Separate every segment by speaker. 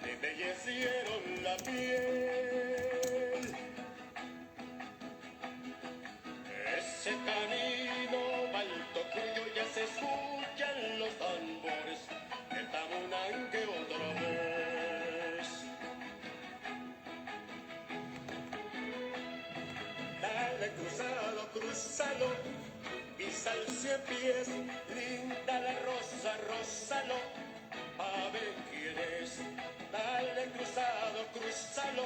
Speaker 1: le embellecieron la piel. Ese camino alto cuyo ya se escuchan los tambores, que tamunan que otra vez. Dale cruzado, cruzalo, pisa el 100 pies, linda la rosa, rózalo, a ver quién es. Dale cruzado, cruzalo,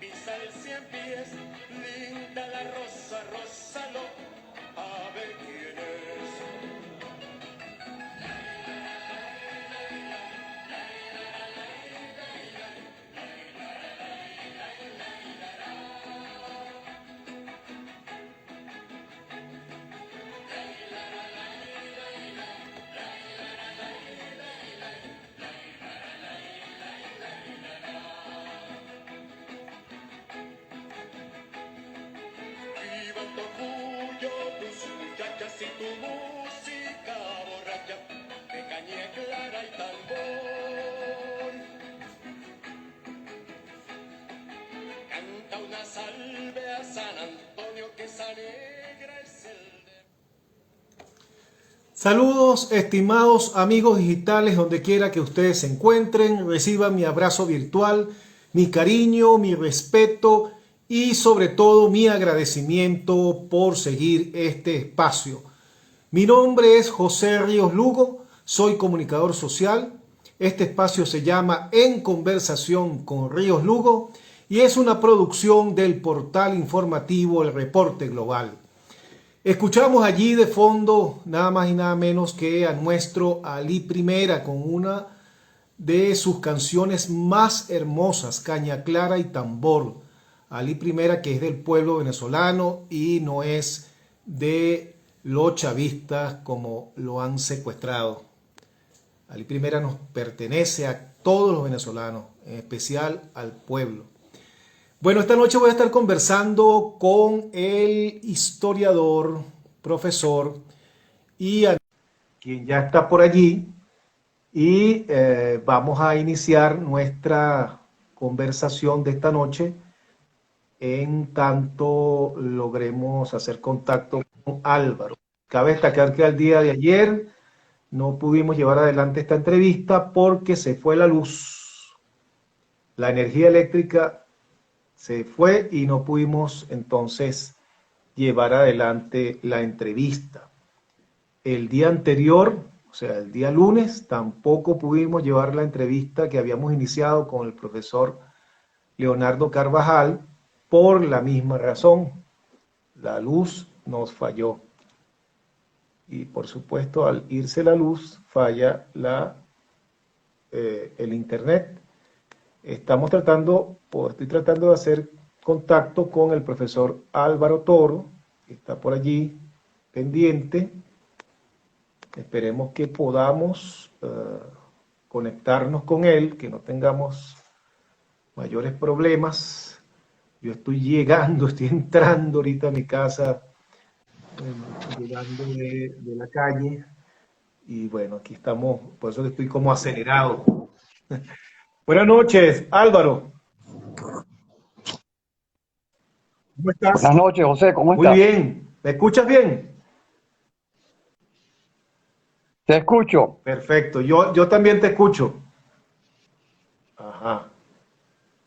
Speaker 1: pisa el 100 pies, linda la rosa, rózalo, a ver quién es. Viva tu orgullo, tus muchachas y tu música borracha, de caña clara y tambor. Canta una salve a San Antonio, que esa negra es el de...
Speaker 2: Saludos, estimados amigos digitales, donde quiera que ustedes se encuentren. Reciban mi abrazo virtual, mi cariño, mi respeto y sobre todo mi agradecimiento por seguir este espacio. Mi nombre es José Ríos Lugo, soy comunicador social. Este espacio se llama En Conversación con Ríos Lugo y es una producción del portal informativo El Reporte Global. Escuchamos allí de fondo nada más y nada menos que a nuestro Ali Primera con una de sus canciones más hermosas, Caña Clara y Tambor. Ali Primera, que es del pueblo venezolano y no es de los chavistas como lo han secuestrado. Ali Primera nos pertenece a todos los venezolanos, en especial al pueblo. Bueno, esta noche voy a estar conversando con el historiador, profesor y quien ya está por allí y vamos a iniciar nuestra conversación de esta noche en tanto logremos hacer contacto con Álvaro. Cabe destacar que al día de ayer no pudimos llevar adelante esta entrevista porque se fue la luz, la energía eléctrica se fue y no pudimos entonces llevar adelante la entrevista. El día anterior, o sea, el día lunes, tampoco pudimos llevar la entrevista que habíamos iniciado con el profesor Leonardo Carvajal por la misma razón. La luz nos falló. Y por supuesto, al irse la luz, falla el internet. Estoy tratando de hacer contacto con el profesor Álvaro Toro, que está por allí pendiente. Esperemos que podamos conectarnos con él, que no tengamos mayores problemas. Yo estoy entrando ahorita a mi casa, llegando de la calle, y bueno, aquí estamos, por eso que estoy como acelerado. Buenas noches, Álvaro. ¿Cómo estás?
Speaker 3: Buenas noches, José, ¿cómo
Speaker 2: Muy
Speaker 3: estás?
Speaker 2: bien. ¿Me escuchas bien?
Speaker 3: Te escucho.
Speaker 2: Perfecto. Yo también te escucho. Ajá.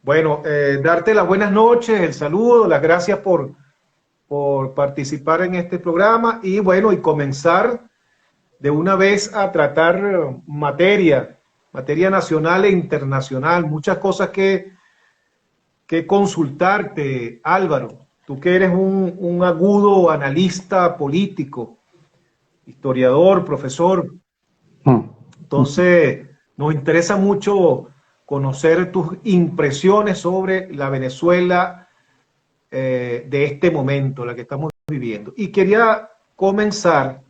Speaker 2: Bueno, darte las buenas noches, el saludo, las gracias por participar en este programa y bueno, y comenzar de una vez a tratar materia nacional e internacional, muchas cosas que consultarte, Álvaro. Tú que eres un agudo analista político, historiador, profesor. Entonces, nos interesa mucho conocer tus impresiones sobre la Venezuela de este momento, la que estamos viviendo. Y quería comenzar,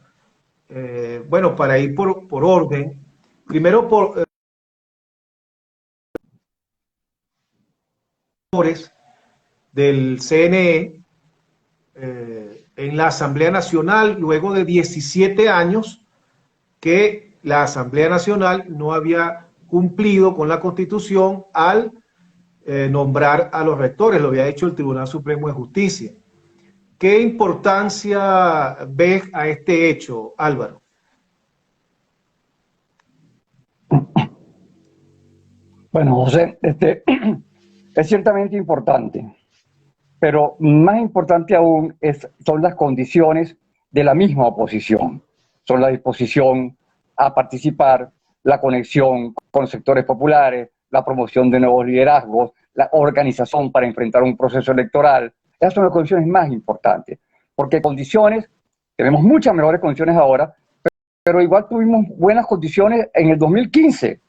Speaker 2: bueno, para ir por orden, primero por del CNE en la Asamblea Nacional, luego de 17 años que la Asamblea Nacional no había cumplido con la Constitución al nombrar a los rectores. Lo había hecho el Tribunal Supremo de Justicia. ¿Qué importancia ves a este hecho, Álvaro?
Speaker 3: Bueno, José, es ciertamente importante, pero más importante aún son las condiciones de la misma oposición. Son la disposición a participar, la conexión con sectores populares, la promoción de nuevos liderazgos, la organización para enfrentar un proceso electoral. Esas son las condiciones más importantes, porque condiciones, tenemos muchas mejores condiciones ahora, pero igual tuvimos buenas condiciones en el 2015.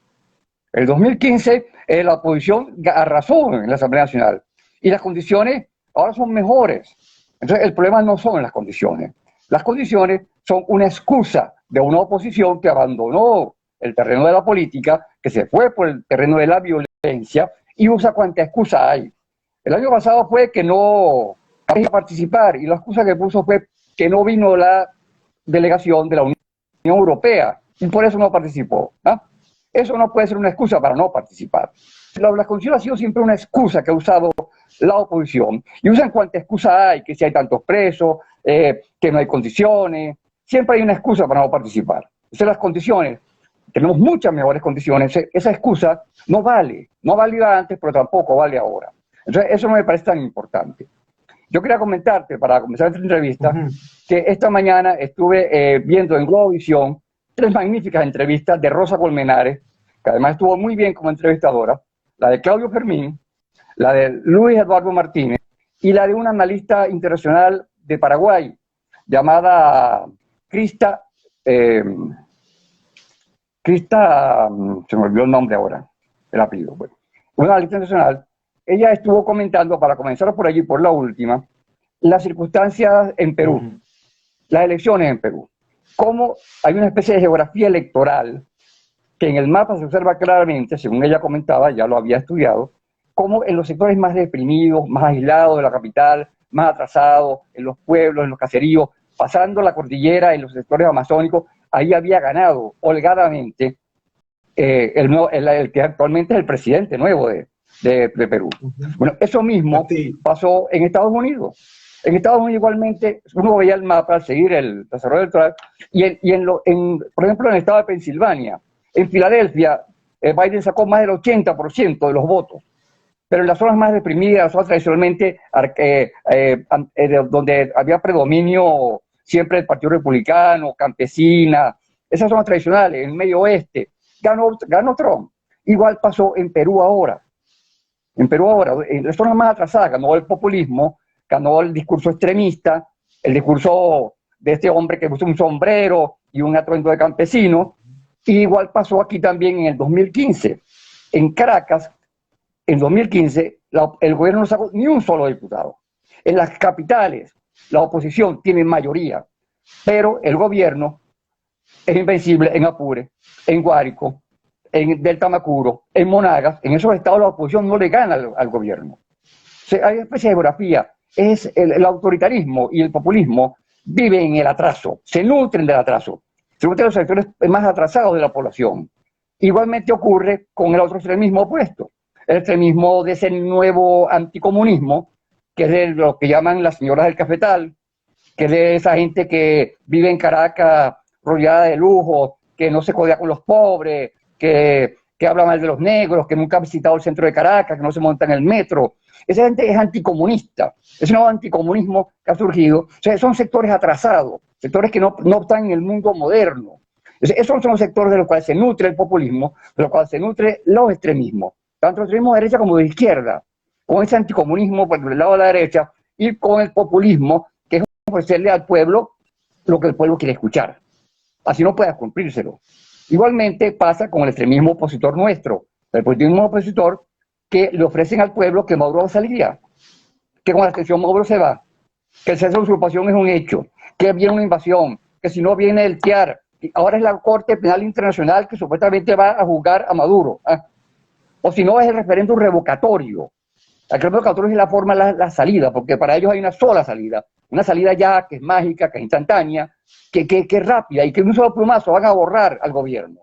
Speaker 3: En el 2015 la oposición arrasó en la Asamblea Nacional y las condiciones ahora son mejores. Entonces el problema no son las condiciones. Las condiciones son una excusa de una oposición que abandonó el terreno de la política, que se fue por el terreno de la violencia y usa cuanta excusa hay. El año pasado fue que no iba a participar y la excusa que puso fue que no vino la delegación de la Unión Europea y por eso no participó. Eso no puede ser una excusa para no participar. La condición ha sido siempre una excusa que ha usado la oposición y usan cuanta excusa hay, que si hay tantos presos, que no hay condiciones, siempre hay una excusa para no participar. Entonces las condiciones, tenemos muchas mejores condiciones, esa excusa no vale, no valía antes, pero tampoco vale ahora. Entonces eso no me parece tan importante. Yo quería comentarte, para comenzar esta entrevista, que esta mañana estuve viendo en Globovisión 3 magníficas entrevistas de Rosa Colmenares, que además estuvo muy bien como entrevistadora, la de Claudio Fermín, la de Luis Eduardo Martínez y la de una analista internacional de Paraguay llamada Krista, se me olvidó el nombre ahora, el apellido, bueno, una analista internacional. Ella estuvo comentando, para comenzar por allí, por la última, las circunstancias en Perú, las elecciones en Perú. Cómo hay una especie de geografía electoral que en el mapa se observa claramente, según ella comentaba, ya lo había estudiado, cómo en los sectores más deprimidos, más aislados de la capital, más atrasados, en los pueblos, en los caseríos, pasando la cordillera, en los sectores amazónicos, ahí había ganado holgadamente el que actualmente es el presidente nuevo de Perú. Bueno, eso mismo pasó en Estados Unidos. En Estados Unidos igualmente uno veía el mapa al seguir el desarrollo electoral por ejemplo, en el estado de Pensilvania, en Filadelfia, Biden sacó más del 80% de los votos, pero en las zonas más deprimidas, las zonas tradicionalmente donde había predominio siempre del Partido Republicano, campesina, esas zonas tradicionales, en el medio oeste, ganó Trump. Igual pasó en Perú ahora. En Perú ahora, en las zonas más atrasadas, ganó el populismo, ganó el discurso extremista, el discurso de este hombre que puso un sombrero y un atuendo de campesino, y igual pasó aquí también en el 2015. En Caracas, en 2015, el gobierno no sacó ni un solo diputado. En las capitales, la oposición tiene mayoría, pero el gobierno es invencible en Apure, en Guárico, en Delta Macuro, en Monagas. En esos estados la oposición no le gana al gobierno. O sea, hay una especie de geografía. Es el autoritarismo y el populismo viven en el atraso, se nutren del atraso, se nutren de los sectores más atrasados de la población. Igualmente ocurre con el otro extremismo opuesto, el extremismo de ese nuevo anticomunismo, que es de lo que llaman las señoras del cafetal, que es de esa gente que vive en Caracas rodeada de lujo, que no se codea con los pobres, que habla mal de los negros, que nunca ha visitado el centro de Caracas, que no se monta en el metro. Esa gente es anticomunista, es un nuevo anticomunismo que ha surgido. O sea, son sectores atrasados, sectores que no están en el mundo moderno. Esos son los sectores de los cuales se nutre el populismo, de los cuales se nutre los extremismos, tanto el extremismo de derecha como de izquierda, con ese anticomunismo por el lado de la derecha y con el populismo, que es ofrecerle al pueblo lo que el pueblo quiere escuchar. Así no pueda cumplírselo. Igualmente pasa con el extremismo opositor nuestro, el populismo opositor que le ofrecen al pueblo que Maduro saliría, que con la extensión Maduro se va, que el cese de usurpación es un hecho, que viene una invasión, que si no viene el TIAR, ahora es la Corte Penal Internacional que supuestamente va a juzgar a Maduro, o si no es el referéndum revocatorio. El revocatorio es la forma, la salida, porque para ellos hay una salida ya que es mágica, que es instantánea, que es rápida y que en un solo plumazo van a borrar al gobierno.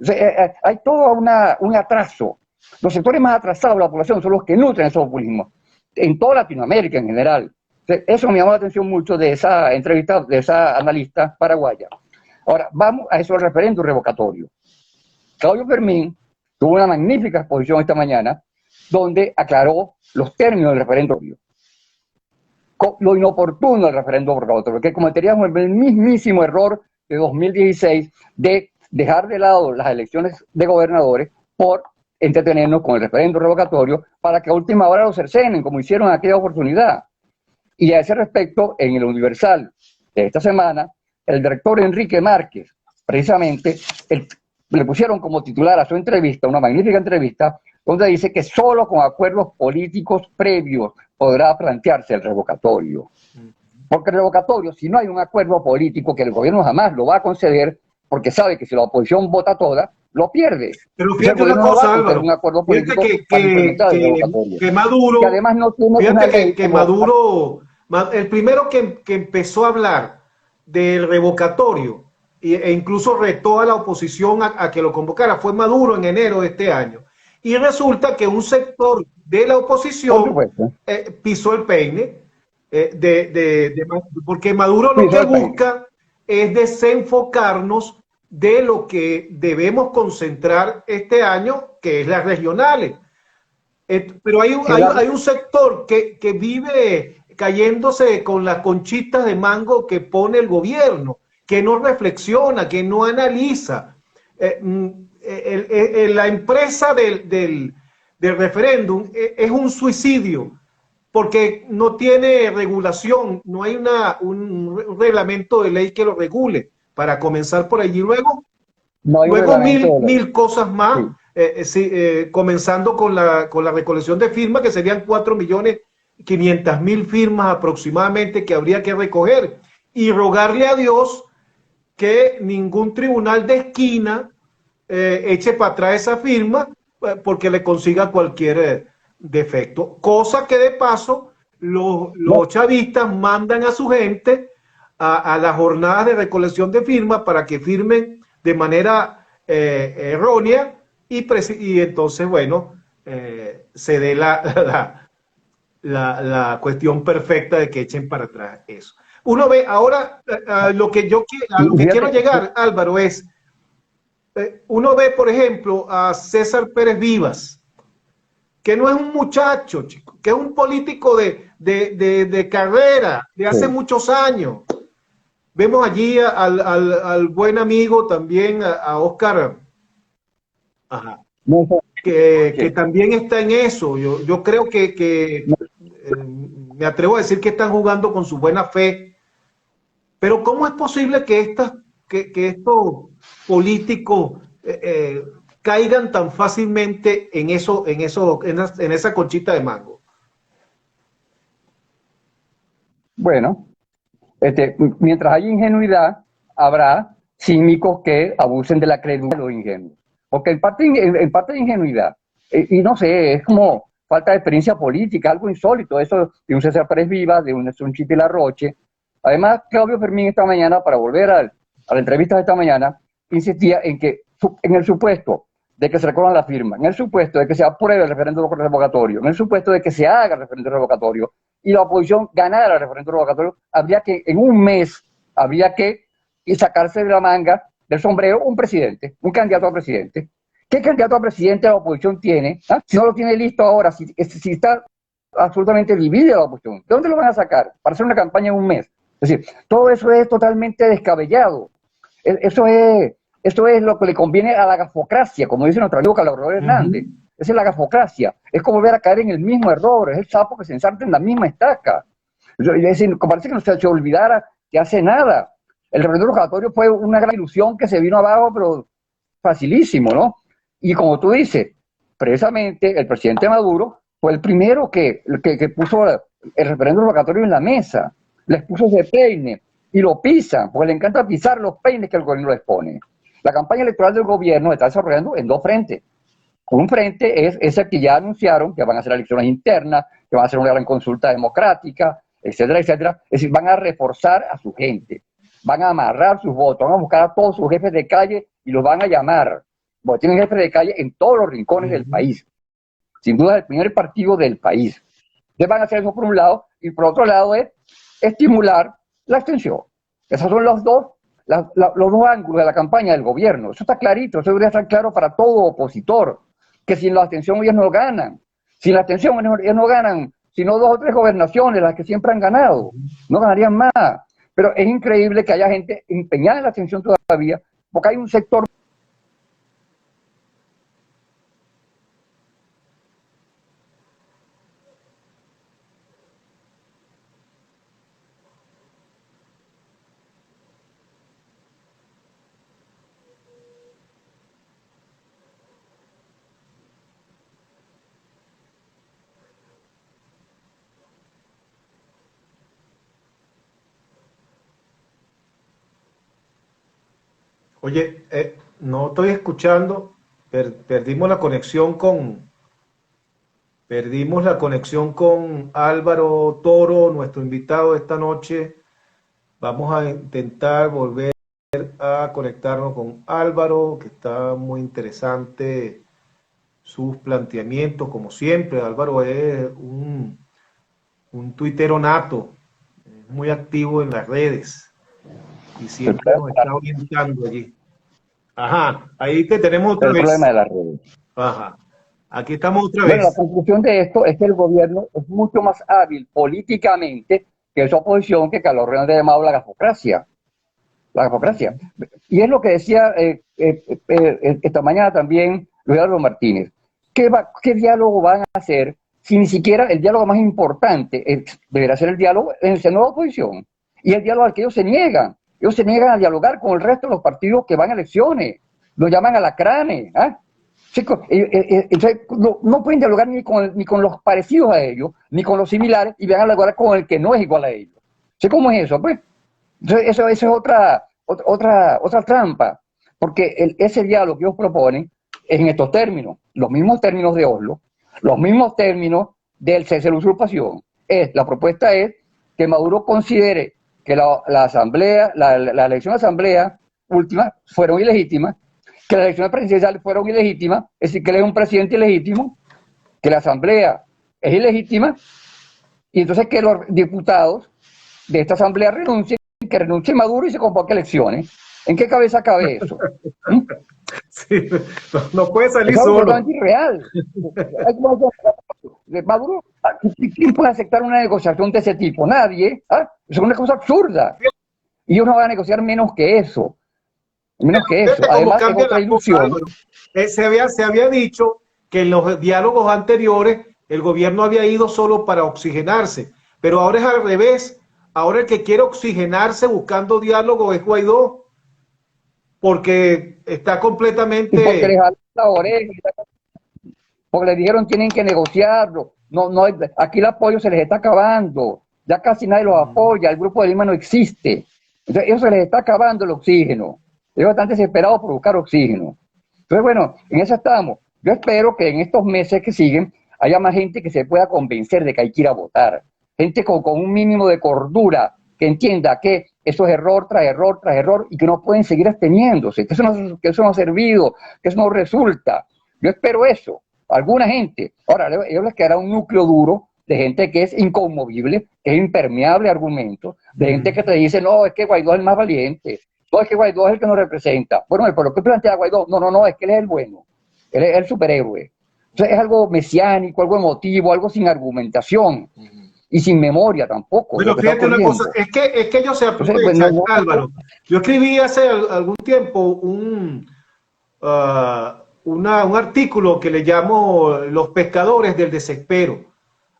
Speaker 3: O sea, hay todo un atraso. Los sectores más atrasados de la población son los que nutren ese populismo, en toda Latinoamérica en general. O sea, eso me llamó la atención mucho de esa entrevista de esa analista paraguaya. Ahora, vamos a eso del referéndum revocatorio. Claudio Fermín tuvo una magnífica exposición esta mañana donde aclaró los términos del referéndum, lo inoportuno del referéndum revocatorio, que cometeríamos el mismísimo error de 2016 de dejar de lado las elecciones de gobernadores por entretenernos con el referéndum revocatorio para que a última hora lo cercenen, como hicieron en aquella oportunidad. Y a ese respecto, en el Universal de esta semana, el director Enrique Márquez, precisamente, le pusieron como titular a su entrevista, una magnífica entrevista, donde dice que solo con acuerdos políticos previos podrá plantearse el revocatorio. Porque el revocatorio, si no hay un acuerdo político, que el gobierno jamás lo va a conceder, porque sabe que si la oposición vota toda, lo pierde.
Speaker 2: Pero fíjate una cosa, Álvaro,
Speaker 3: un acuerdo político
Speaker 2: que Maduro,
Speaker 3: que además no tiene
Speaker 2: fíjate que Maduro, el primero que empezó a hablar del revocatorio e incluso retó a la oposición a que lo convocara fue Maduro en enero de este año. Y resulta que un sector de la oposición pisó el peine, porque Maduro lo que busca es desenfocarnos de lo que debemos concentrar este año, que es las regionales. Pero hay un sector que vive cayéndose con las conchitas de mango que pone el gobierno, que no reflexiona, que no analiza. La empresa del referéndum es un suicidio, porque no tiene regulación, no hay un reglamento de ley que lo regule, para comenzar por allí. Luego mil cosas más, comenzando con la recolección de firmas, que serían 4.500.000 firmas aproximadamente que habría que recoger, y rogarle a Dios que ningún tribunal de esquina eche para atrás esa firma porque le consiga cualquier defecto. Cosa que de paso los chavistas mandan a su gente a las jornadas de recolección de firmas para que firmen de manera errónea y entonces, bueno, se dé la cuestión perfecta de que echen para atrás eso. Uno ve ahora, lo que quiero llegar, Álvaro, es, uno ve, por ejemplo, a César Pérez Vivas, que no es un muchacho, chico, que es un político de carrera, de hace muchos años. Vemos allí al buen amigo también, a Oscar, que también está en eso. Yo creo que me atrevo a decir que están jugando con su buena fe. Pero ¿cómo es posible que estos políticos caigan tan fácilmente en esa conchita de mango?
Speaker 3: Bueno, mientras haya ingenuidad, habrá cínicos que abusen de la credulidad de los ingenuos. Porque en parte de ingenuidad, y no sé, es como falta de experiencia política, algo insólito, eso de un César Pérez Vivas, de un Chipi Larroche. Además, Claudio Fermín esta mañana, para volver a la entrevista de esta mañana, insistía en que en el supuesto de que se recojan la firma, en el supuesto de que se apruebe el referéndum revocatorio, en el supuesto de que se haga el referéndum revocatorio y la oposición ganara el referéndum revocatorio, habría que en un mes, sacarse de la manga, del sombrero, un presidente, un candidato a presidente. ¿Qué candidato a presidente la oposición tiene? Si no lo tiene listo ahora, si está absolutamente dividida la oposición, ¿de dónde lo van a sacar? Para hacer una campaña en un mes. Es decir, todo eso es totalmente descabellado. Eso es lo que le conviene a la gafocracia, como dice nuestro amigo Carlos Hernández. Esa es la gafocracia. Es como volver a caer en el mismo error. Es el sapo que se ensarta en la misma estaca. Es decir, parece que no se olvidara que hace nada. El referéndum revocatorio fue una gran ilusión que se vino abajo, pero facilísimo, ¿no? Y como tú dices, precisamente el presidente Maduro fue el primero que puso el referéndum revocatorio en la mesa. Les puso ese peine y lo pisan, porque le encanta pisar los peines que el gobierno les pone. La campaña electoral del gobierno está desarrollando en dos frentes. Un frente es ese que ya anunciaron, que van a hacer elecciones internas, que van a hacer una gran consulta democrática, etcétera, etcétera. Es decir, van a reforzar a su gente, van a amarrar sus votos, van a buscar a todos sus jefes de calle y los van a llamar. porque tienen jefes de calle en todos los rincones del país. Sin duda, el primer partido del país. Ustedes van a hacer eso por un lado, y por otro lado es estimular la abstención. Esos son los dos ángulos de la campaña del gobierno. Eso está clarito, eso debería estar claro para todo opositor, que sin la abstención ellos no ganan. Sin la abstención ellos no ganan, sino 2 o 3 gobernaciones, las que siempre han ganado. No ganarían más. Pero es increíble que haya gente empeñada en la abstención todavía, porque hay un sector.
Speaker 2: Oye, no estoy escuchando, perdimos la conexión con Álvaro Toro, nuestro invitado de esta noche. Vamos a intentar volver a conectarnos con Álvaro, que está muy interesante sus planteamientos, como siempre. Álvaro es un tuitero nato, muy activo en las redes y siempre nos está orientando allí. Ajá, ahí te tenemos otra vez.
Speaker 3: El problema de las redes.
Speaker 2: Ajá, aquí estamos otra
Speaker 3: Bueno,
Speaker 2: vez.
Speaker 3: la conclusión de esto es que el gobierno es mucho más hábil políticamente que esa oposición que Carlos Hernández ha llamado la gafocracia. La gafocracia. Y es lo que decía esta mañana también Luis Álvaro Martínez. ¿Qué diálogo van a hacer si ni siquiera el diálogo más importante deberá ser el diálogo en el seno de la oposición? Y el diálogo al que ellos se niegan. Ellos se niegan a dialogar con el resto de los partidos que van a elecciones. Lo llaman alacranes. Chicos, no pueden dialogar ni con los parecidos a ellos, ni con los similares, y van a dialogar con el que no es igual a ellos. ¿Sí cómo es eso? Pues eso es otra trampa, porque ese diálogo que ellos proponen es en estos términos, los mismos términos de Oslo, los mismos términos del cese de la usurpación. La propuesta es que Maduro considere que la elección de asamblea última fueron ilegítimas, que las elecciones presidenciales fueron ilegítimas, es decir, que él es un presidente ilegítimo, que la asamblea es ilegítima, y entonces que los diputados de esta asamblea renuncien, que renuncie Maduro y se convoque elecciones. ¿En qué cabeza cabe eso?
Speaker 2: Sí, no puede salir
Speaker 3: es
Speaker 2: solo.
Speaker 3: Es irreal. Maduro, ¿quién puede aceptar una negociación de ese tipo? Nadie. Es una cosa absurda. Y ellos no van a negociar menos que eso. Menos que eso. Además, es otra ilusión.
Speaker 2: Se había dicho que en los diálogos anteriores el gobierno había ido solo para oxigenarse, pero ahora es al revés. Ahora el que quiere oxigenarse buscando diálogo es Guaidó, porque está completamente...
Speaker 3: Y porque les jalan la oreja, porque le dijeron tienen que negociarlo. Aquí el apoyo se les está acabando. Ya casi nadie los apoya. El Grupo de Lima no existe. Entonces, eso se les está acabando el oxígeno. Ellos están desesperados por buscar oxígeno. Entonces, bueno, en eso estamos. Yo espero que en estos meses que siguen haya más gente que se pueda convencer de que hay que ir a votar. Gente con un mínimo de cordura, que entienda que eso es error tras error tras error y que no pueden seguir absteniéndose, que eso no ha servido, que eso no resulta. Yo espero eso. Alguna gente. Ahora, a ellos les quedará un núcleo duro de gente que es inconmovible, que es impermeable a argumentos, de gente que te dice, no, es que Guaidó es el más valiente, no, es que Guaidó es el que nos representa. Bueno, pero ¿qué plantea Guaidó? No, es que él es el bueno, él es el superhéroe. Entonces es algo mesiánico, algo emotivo, algo sin argumentación y sin memoria tampoco.
Speaker 2: Pero fíjate una cosa, es que ellos se aprovechan, Álvaro. Yo escribí hace algún tiempo un artículo que le llamo Los pescadores del desespero.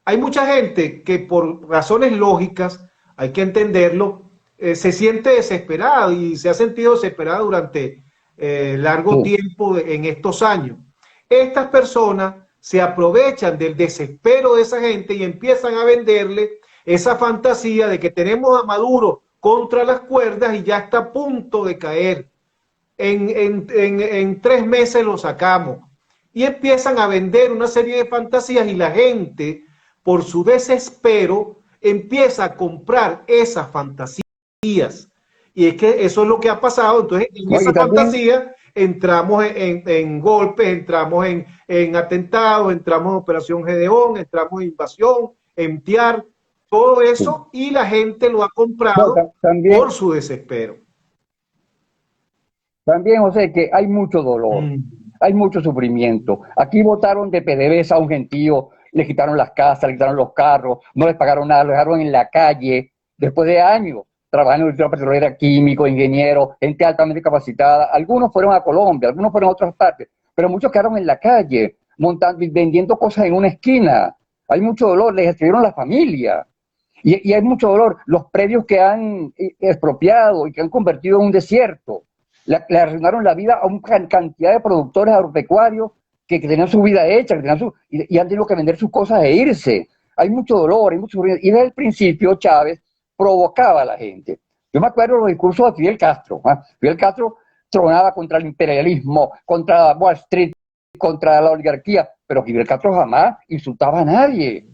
Speaker 2: Hay mucha gente que por razones lógicas, hay que entenderlo, se siente desesperada y se ha sentido desesperada durante largo tiempo en estos años. Estas personas se aprovechan del desespero de esa gente y empiezan a venderle esa fantasía de que tenemos a Maduro contra las cuerdas y ya está a punto de caer. En 3 meses lo sacamos. Y empiezan a vender una serie de fantasías y la gente, por su desespero, empieza a comprar esas fantasías. Y es que eso es lo que ha pasado. Entonces, en esa fantasía, entramos en golpes, entramos en atentados, entramos en Operación Gedeón, entramos en invasión, en TIAR, todo eso, y la gente lo ha comprado
Speaker 3: también,
Speaker 2: por su desespero.
Speaker 3: También, José, que hay mucho dolor, hay mucho sufrimiento. Aquí votaron de PDVSA a un gentío, le quitaron las casas, le quitaron los carros, no les pagaron nada, lo dejaron en la calle después de años trabajando en la industria petrolera, químicos, ingenieros, gente altamente capacitada. Algunos fueron a Colombia, algunos fueron a otras partes, pero muchos quedaron en la calle, montando, vendiendo cosas en una esquina. Hay mucho dolor, les destruyeron la familia. Y hay mucho dolor. Los predios que han expropiado y que han convertido en un desierto, le arruinaron la vida a una cantidad de productores agropecuarios que tenían su vida hecha, que tenían y han tenido que vender sus cosas e irse. Hay mucho dolor, hay mucho sufrimiento. Y desde el principio Chávez provocaba a la gente. Yo me acuerdo de los discursos de Fidel Castro. Fidel Castro tronaba contra el imperialismo, contra Wall Street, contra la oligarquía, pero Fidel Castro jamás insultaba a nadie.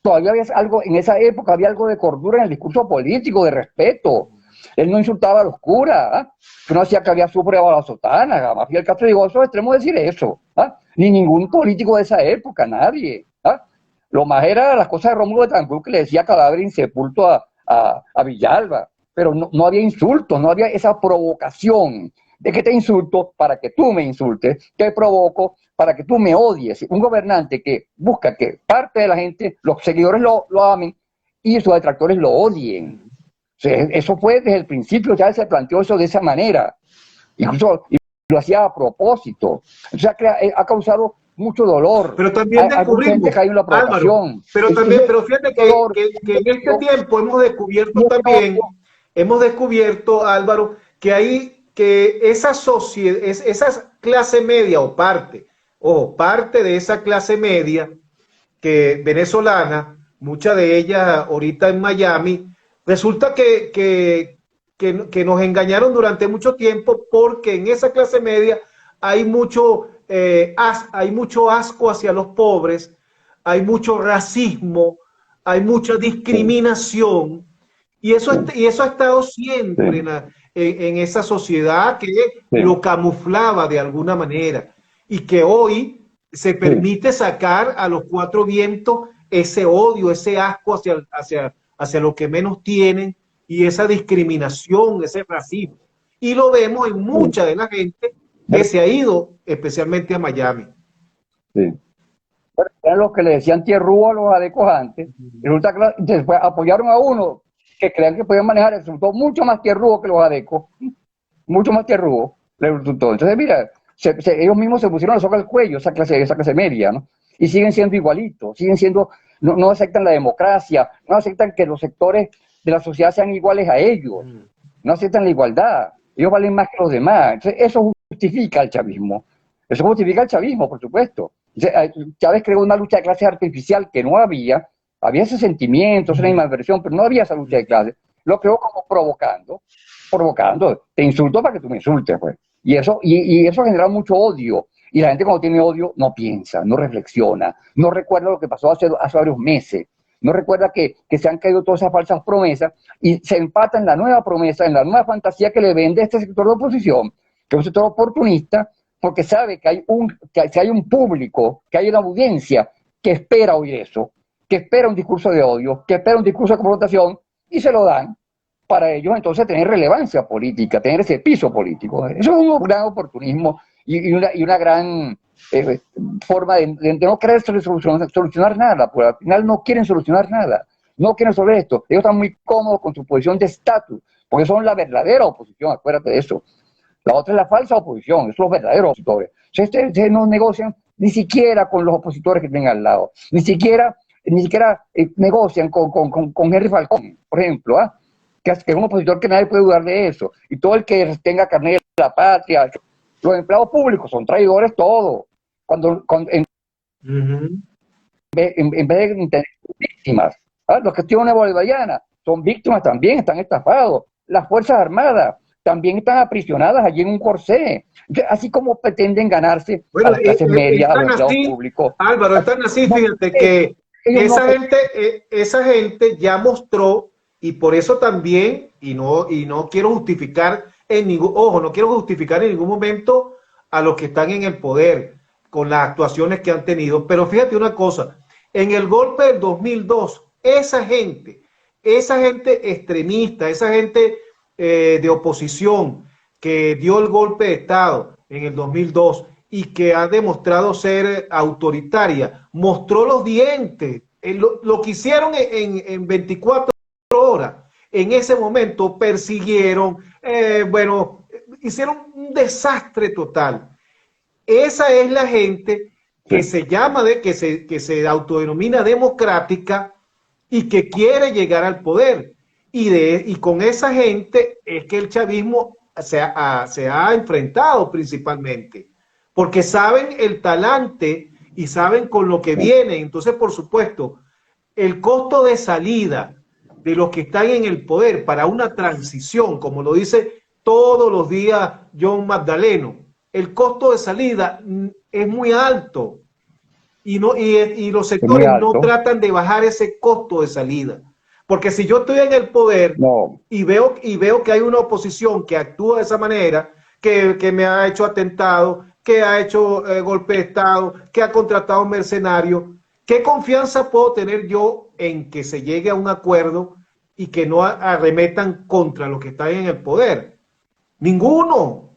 Speaker 3: Todavía había algo, en esa época había algo de cordura en el discurso político, de respeto. Él no insultaba a los curas, que no hacía que había azufre bajo la sotana, jamás Fidel Castro llegó a esos extremos de decir eso, ni ningún político de esa época, nadie. Lo más era las cosas de Rómulo Betancourt, que le decía cadáver insepulto a Villalba, pero no había insultos, no había esa provocación de que te insulto para que tú me insultes, te provoco para que tú me odies. Un gobernante que busca que parte de la gente, los seguidores lo amen y sus detractores lo odien. O sea, eso fue desde el principio, ya se planteó eso de esa manera. Incluso lo hacía a propósito. O sea, ha causado mucho dolor.
Speaker 2: Pero también descubrimos, Álvaro, pero fíjate que en este tiempo hemos descubierto, Álvaro, que esa sociedad, esa clase media o parte de esa clase media que venezolana, mucha de ellas ahorita en Miami, resulta que nos engañaron durante mucho tiempo, porque en esa clase media hay mucho asco hacia los pobres, hay mucho racismo, hay mucha discriminación, y eso ha estado siempre en esa sociedad que lo camuflaba de alguna manera, y que hoy se permite sacar a los cuatro vientos ese odio, ese asco hacia los que menos tienen, y esa discriminación, ese racismo. Y lo vemos en mucha de la gente que se ha ido especialmente a Miami.
Speaker 3: Sí. Eran los que le decían tierrúo a los adecos antes, y resulta que después apoyaron a uno que creían que podían manejar, resultó mucho más tierrúo que los adecos, mucho más tierrúo le resultó. Entonces, mira, ellos mismos se pusieron la soga al cuello, esa clase media, ¿no? Y siguen siendo igualitos, no aceptan la democracia, no aceptan que los sectores de la sociedad sean iguales a ellos, no aceptan la igualdad, ellos valen más que los demás. Entonces, eso justifica el chavismo, por supuesto. Chávez creó una lucha de clases artificial que no había ese sentimiento, esa animadversión, pero no había esa lucha de clases. Lo creó como provocando, te insulto para que tú me insultes, pues. Y eso genera mucho odio. Y la gente, cuando tiene odio, no piensa, no reflexiona, no recuerda lo que pasó hace varios meses, no recuerda que se han caído todas esas falsas promesas y se empata en la nueva promesa, en la nueva fantasía que le vende este sector de oposición, que es un sector oportunista, porque sabe que hay un público, que hay una audiencia que espera oír eso, que espera un discurso de odio, que espera un discurso de confrontación, y se lo dan para ellos entonces tener relevancia política, tener ese piso político. Eso es un gran oportunismo y una gran forma de no querer solucionar nada, porque al final no quieren solucionar nada, no quieren resolver esto. Ellos están muy cómodos con su posición de estatus, porque son la verdadera oposición, acuérdate de eso. La otra es la falsa oposición, esos son los verdaderos opositores. Ustedes no negocian ni siquiera con los opositores que tienen al lado, ni siquiera negocian con Henry Falcón, por ejemplo, que es un opositor que nadie puede dudar de eso, y todo el que tenga carnet de la patria. Los empleados públicos son traidores todos. En vez de tener víctimas, los que estudian en la Bolivariana son víctimas también, están estafados. Las Fuerzas Armadas también están aprisionadas allí en un corsé. Así como pretenden ganarse a las clases medias, a los empleados públicos.
Speaker 2: Álvaro, están así, fíjate que esa gente ya mostró, y por eso también, y no quiero justificar ojo, no quiero justificar en ningún momento a los que están en el poder con las actuaciones que han tenido, pero fíjate una cosa, en el golpe del 2002, esa gente extremista, esa gente de oposición que dio el golpe de Estado en el 2002 y que ha demostrado ser autoritaria, mostró los dientes, lo que hicieron en 24 horas. En ese momento persiguieron, hicieron un desastre total. Esa es la gente que se llama, que se autodenomina democrática y que quiere llegar al poder. Y con esa gente es que el chavismo se ha enfrentado principalmente, porque saben el talante y saben con lo que viene. Entonces, por supuesto, el costo de salida de los que están en el poder para una transición, como lo dice todos los días John Magdaleno, el costo de salida es muy alto y los sectores no tratan de bajar ese costo de salida. Porque si yo estoy en el poder y veo que hay una oposición que actúa de esa manera, que me ha hecho atentado, que ha hecho golpe de Estado, que ha contratado mercenarios, ¿qué confianza puedo tener yo en que se llegue a un acuerdo y que no arremetan contra los que están en el poder? Ninguno.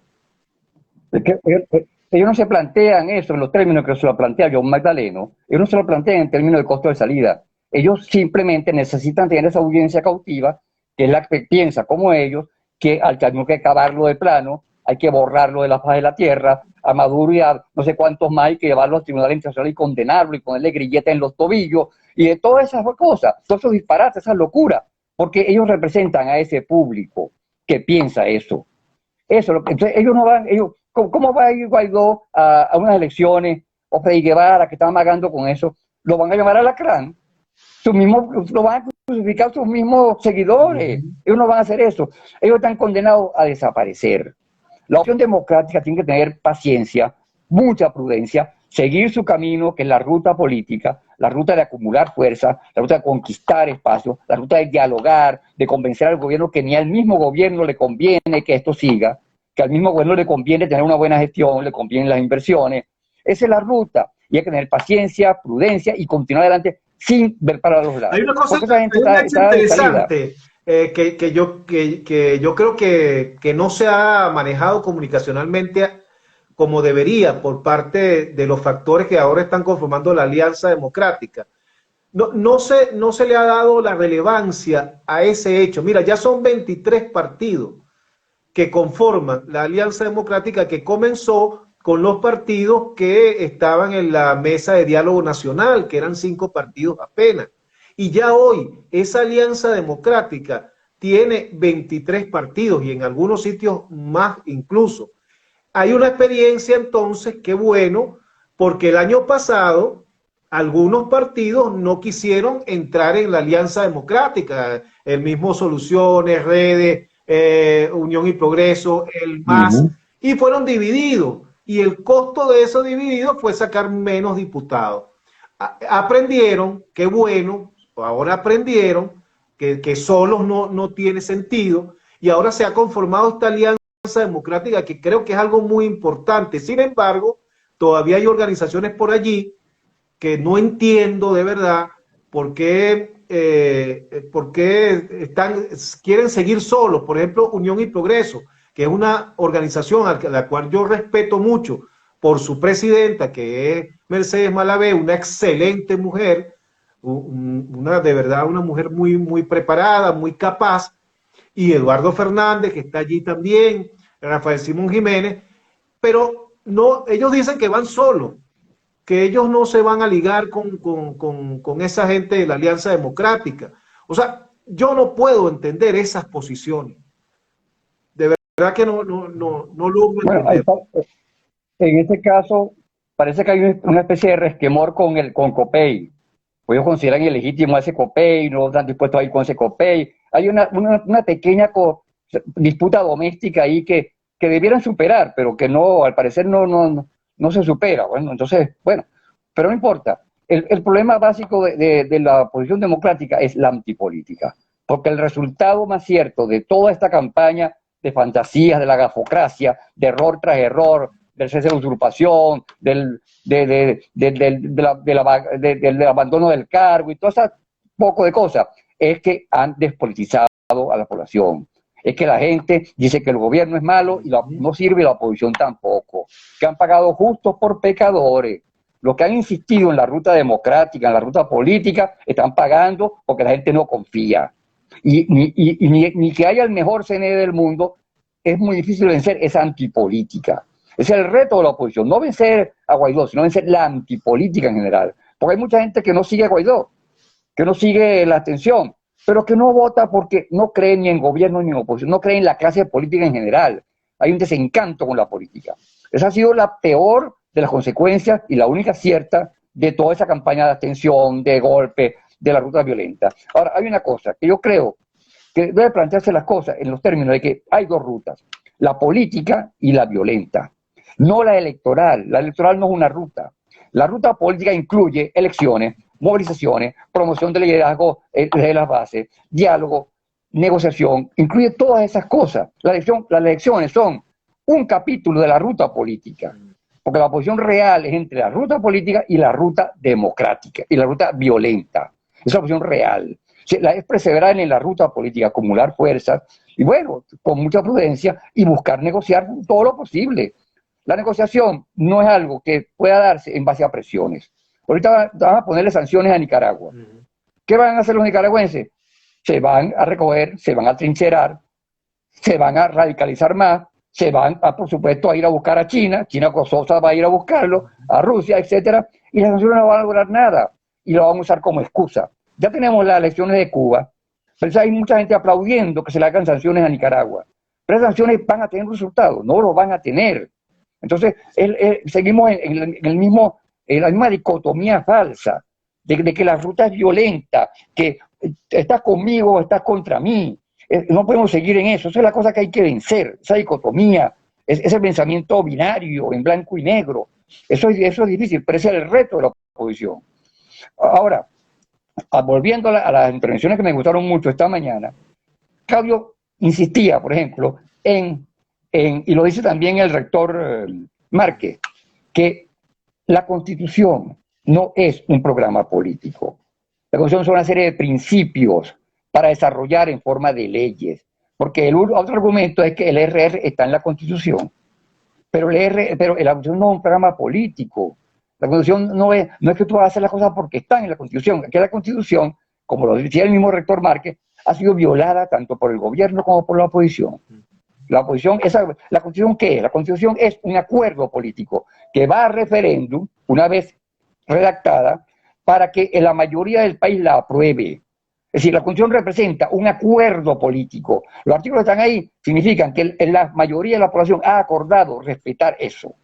Speaker 3: Ellos no se plantean eso en los términos que se lo plantea John Magdaleno. Ellos no se lo plantean en términos de costo de salida. Ellos simplemente necesitan tener esa audiencia cautiva, que es la que piensa como ellos, que al Chavismo hay que acabarlo de plano, hay que borrarlo de la faz de la tierra, a Maduro y a no sé cuántos más hay que llevarlo al Tribunal Internacional y condenarlo y ponerle grilleta en los tobillos y de todas esas cosas, todos esos disparates, esas locuras, porque ellos representan a ese público que piensa eso. Entonces ellos no van, ¿cómo va a ir Guaidó a unas elecciones o Freddy Guevara que están amagando con eso? Lo van a llamar a Alacrán. Lo van a crucificar sus mismos seguidores. Ellos no van a hacer eso. Ellos están condenados a desaparecer. La opción democrática tiene que tener paciencia, mucha prudencia, seguir su camino, que es la ruta política, la ruta de acumular fuerza, la ruta de conquistar espacios, la ruta de dialogar, de convencer al gobierno que ni al mismo gobierno le conviene que esto siga, que al mismo gobierno le conviene tener una buena gestión, le convienen las inversiones. Esa es la ruta. Y hay que tener paciencia, prudencia y continuar adelante sin ver para los lados.
Speaker 2: Hay una cosa interesante que yo creo que no se ha manejado comunicacionalmente como debería por parte de los factores que ahora están conformando la Alianza Democrática. No se le ha dado la relevancia a ese hecho. Mira, ya son 23 partidos que conforman la Alianza Democrática, que comenzó con los partidos que estaban en la mesa de diálogo nacional, que eran 5 partidos apenas. Y ya hoy esa Alianza Democrática tiene 23 partidos y en algunos sitios más incluso. Hay una experiencia entonces, qué bueno, porque el año pasado algunos partidos no quisieron entrar en la Alianza Democrática, el mismo Soluciones, Redes, Unión y Progreso, el MAS, y fueron divididos. Y el costo de esos divididos fue sacar menos diputados. Aprendieron, qué bueno, ahora aprendieron que solos no tiene sentido, y ahora se ha conformado esta alianza democrática que creo que es algo muy importante. Sin embargo, todavía hay organizaciones por allí que no entiendo de verdad por qué quieren seguir solos. Por ejemplo, Unión y Progreso, que es una organización a la cual yo respeto mucho por su presidenta, que es Mercedes Malavé, una excelente mujer, de verdad una mujer muy, muy preparada, muy capaz, y Eduardo Fernández, que está allí también, Rafael Simón Jiménez, pero no, ellos dicen que van solos, que ellos no se van a ligar con esa gente de la Alianza Democrática. O sea, yo no puedo entender esas posiciones. De verdad que no logro entender.
Speaker 3: En este caso, parece que hay una especie de resquemor con COPEI. Pues ellos consideran ilegítimo ese COPEI, no están dispuestos a ir con ese COPEI. Hay una pequeña disputa doméstica ahí que debieran superar, pero que no, al parecer no se supera. Bueno, entonces, bueno, pero no importa. El problema básico de la oposición democrática es la antipolítica, porque el resultado más cierto de toda esta campaña de fantasías, de la gafocracia, de error tras error, del cese de usurpación, del abandono del cargo y todo ese poco de cosas, es que han despolitizado a la población. Es que la gente dice que el gobierno es malo y no sirve, y la oposición tampoco. Que han pagado justos por pecadores. Los que han insistido en la ruta democrática, en la ruta política, están pagando porque la gente no confía. Ni que haya el mejor CNE del mundo, es muy difícil vencer esa antipolítica. Ese es el reto de la oposición, no vencer a Guaidó, sino vencer la antipolítica en general. Porque hay mucha gente que no sigue a Guaidó, que no sigue la abstención, pero que no vota porque no cree ni en gobierno ni en oposición, no cree en la clase política en general. Hay un desencanto con la política. Esa ha sido la peor de las consecuencias y la única cierta de toda esa campaña de abstención, de golpe, de la ruta violenta. Ahora, hay una cosa que yo creo que debe plantearse las cosas en los términos de que hay dos rutas, la política y la violenta, no la electoral. La electoral no es una ruta. La ruta política incluye elecciones, movilizaciones, promoción del liderazgo de las bases, diálogo, negociación, incluye todas esas cosas. Las elecciones son un capítulo de la ruta política, porque la oposición real es entre la ruta política y la ruta democrática, y la ruta violenta. Es la oposición real. Es perseverar en la ruta política, acumular fuerzas, y bueno, con mucha prudencia, y buscar negociar todo lo posible. La negociación no es algo que pueda darse en base a presiones. Ahorita van a ponerle sanciones a Nicaragua. ¿Qué van a hacer los nicaragüenses? Se van a recoger, se van a trincherar, se van a radicalizar más, se van a, por supuesto, a ir a buscar a China costosa va a ir a buscarlo, a Rusia, etcétera, y las sanciones no van a lograr nada, y lo van a usar como excusa. Ya tenemos las elecciones de Cuba, pero hay mucha gente aplaudiendo que se le hagan sanciones a Nicaragua. Pero esas sanciones van a tener resultados, no lo van a tener. Entonces, seguimos en la misma dicotomía falsa, de que la ruta es violenta, que estás conmigo o estás contra mí. No podemos seguir en eso. Esa es la cosa que hay que vencer, esa dicotomía, ese pensamiento binario, en blanco y negro. Eso es difícil, pero ese es el reto de la oposición. Ahora, volviendo a las intervenciones que me gustaron mucho esta mañana, Claudio insistía, por ejemplo, y lo dice también el rector Márquez, que la Constitución no es un programa político. La Constitución son una serie de principios para desarrollar en forma de leyes. Porque el otro argumento es que el RR está en la Constitución, pero la Constitución no es un programa político. La Constitución no es que tú vas a hacer las cosas porque están en la Constitución. Aquí la Constitución, como lo decía el mismo rector Márquez, ha sido violada tanto por el gobierno como por la oposición. ¿La Constitución qué es? La Constitución es un acuerdo político que va a referéndum, una vez redactada, para que la mayoría del país la apruebe. Es decir, la Constitución representa un acuerdo político. Los artículos que están ahí significan que la mayoría de la población ha acordado respetar eso.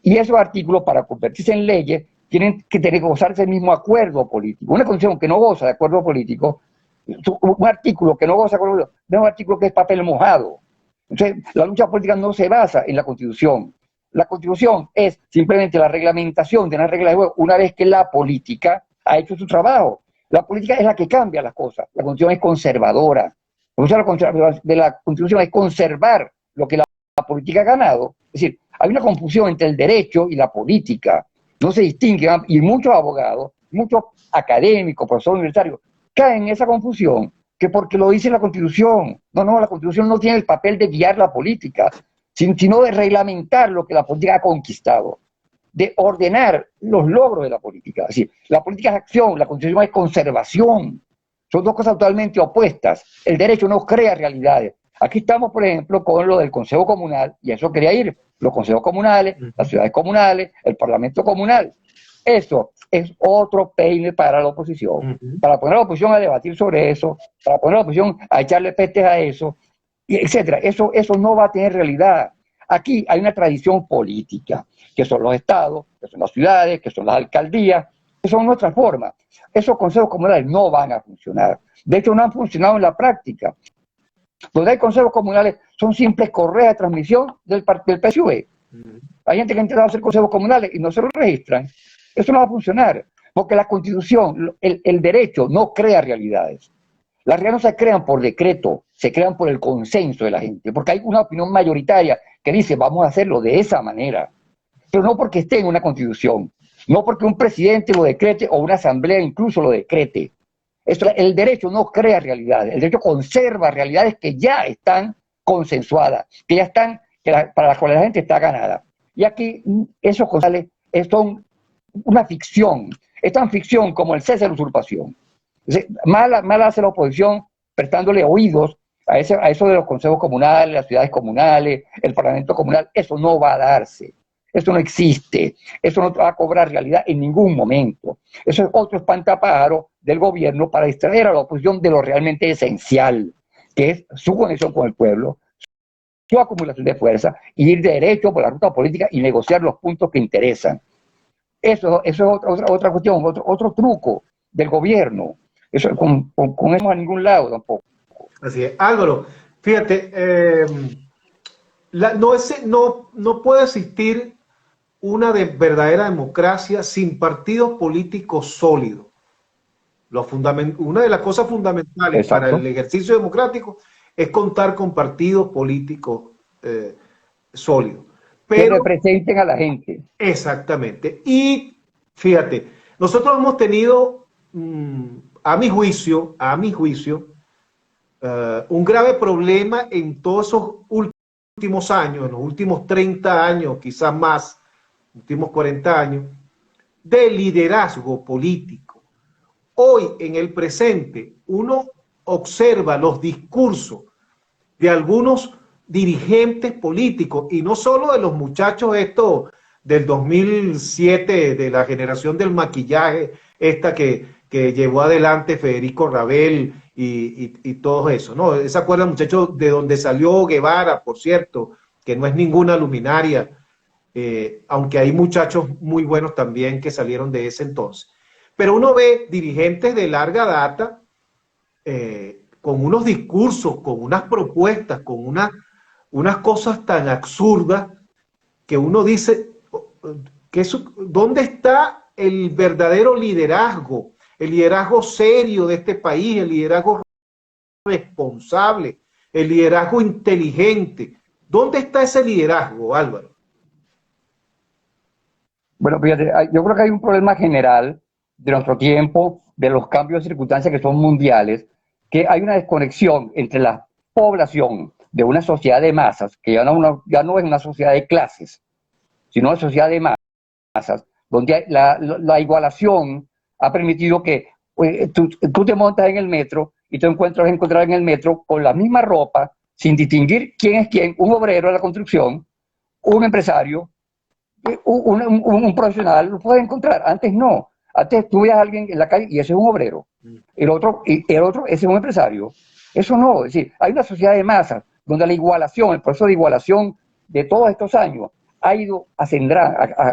Speaker 3: Y esos artículos, para convertirse en leyes, tienen que gozarse del mismo acuerdo político. Una Constitución que no goza de acuerdo político, un artículo que no goza de acuerdo político, es un artículo que es papel mojado. Entonces, la lucha política no se basa en la Constitución. La Constitución es simplemente la reglamentación de una regla de juego una vez que la política ha hecho su trabajo. La política es la que cambia las cosas. La Constitución es conservadora. La función de la Constitución es conservar lo que la política ha ganado. Es decir, hay una confusión entre el derecho y la política. No se distingue, y muchos abogados, muchos académicos, profesores universitarios, caen en esa confusión, que porque lo dice la Constitución. No, la Constitución no tiene el papel de guiar la política, sino de reglamentar lo que la política ha conquistado, de ordenar los logros de la política. Es decir, la política es acción, la Constitución es conservación. Son dos cosas totalmente opuestas. El derecho no crea realidades. Aquí estamos, por ejemplo, con lo del Consejo Comunal, y a eso quería ir, los consejos comunales, las ciudades comunales, el Parlamento comunal. Eso es otro peine para la oposición, para poner a la oposición a debatir sobre eso, para poner a la oposición a echarle pestes a eso, etcétera. Eso no va a tener realidad. Aquí hay una tradición política, que son los estados, que son las ciudades, que son las alcaldías, que son nuestras formas. Esos consejos comunales no van a funcionar. De hecho, no han funcionado en la práctica. Donde hay consejos comunales son simples correas de transmisión del PSUV. Hay gente que ha intentado hacer consejos comunales y no se lo registran. Eso no va a funcionar, porque la Constitución, el derecho no crea realidades. Las realidades no se crean por decreto, se crean por el consenso de la gente, porque hay una opinión mayoritaria que dice vamos a hacerlo de esa manera, pero no porque esté en una constitución, no porque un presidente lo decrete o una asamblea incluso lo decrete. El derecho no crea realidades, el derecho conserva realidades que ya están consensuadas, que ya están, para las cuales la gente está ganada. Y aquí esos conceptos son una ficción, es tan ficción como el cese de la usurpación. Mal hace la oposición prestándole oídos a eso de los consejos comunales, las ciudades comunales, el parlamento comunal. Eso no va a darse, eso no existe, eso no va a cobrar realidad en ningún momento. Eso es otro espantapájaro del gobierno para distraer a la oposición de lo realmente esencial, que es su conexión con el pueblo, su acumulación de fuerza, y ir derecho por la ruta política y negociar los puntos que interesan. Eso es otra cuestión, otro truco del gobierno. Eso con eso a ningún lado tampoco.
Speaker 2: Así es. Álvaro, fíjate, no puede existir una verdadera democracia sin partidos políticos sólidos. Una de las cosas fundamentales
Speaker 3: Exacto.
Speaker 2: para el ejercicio democrático es contar con partidos políticos sólidos.
Speaker 3: Que representen a la gente.
Speaker 2: Exactamente. Y fíjate, nosotros hemos tenido, a mi juicio, un grave problema en todos esos últimos años, en los últimos 30 años, quizás más, últimos 40 años, de liderazgo político. Hoy, en el presente, uno observa los discursos de algunos dirigentes políticos, y no solo de los muchachos estos del 2007, de la generación del maquillaje, esta que llevó adelante Federico Rabel y todo eso, ¿no? ¿Se acuerdan, muchachos, de donde salió Guevara, por cierto, que no es ninguna luminaria, aunque hay muchachos muy buenos también que salieron de ese entonces? Pero uno ve dirigentes de larga data con unos discursos, con unas propuestas, con unas cosas tan absurdas que uno dice, ¿dónde está el verdadero liderazgo? El liderazgo serio de este país, el liderazgo responsable, el liderazgo inteligente. ¿Dónde está ese liderazgo, Álvaro?
Speaker 3: Bueno, fíjate, yo creo que hay un problema general de nuestro tiempo, de los cambios de circunstancias que son mundiales, que hay una desconexión entre la población de una sociedad de masas, que ya no es una sociedad de clases, sino una sociedad de masas, donde la igualación ha permitido que tú te montas en el metro y te encontrar en el metro con la misma ropa, sin distinguir quién es quién, un obrero de la construcción, un empresario, un profesional, lo puedes encontrar. Antes no. Antes tú veías a alguien en la calle y ese es un obrero. El otro, ese es un empresario. Eso no. Es decir, hay una sociedad de masas donde la igualación, el proceso de igualación de todos estos años ha ido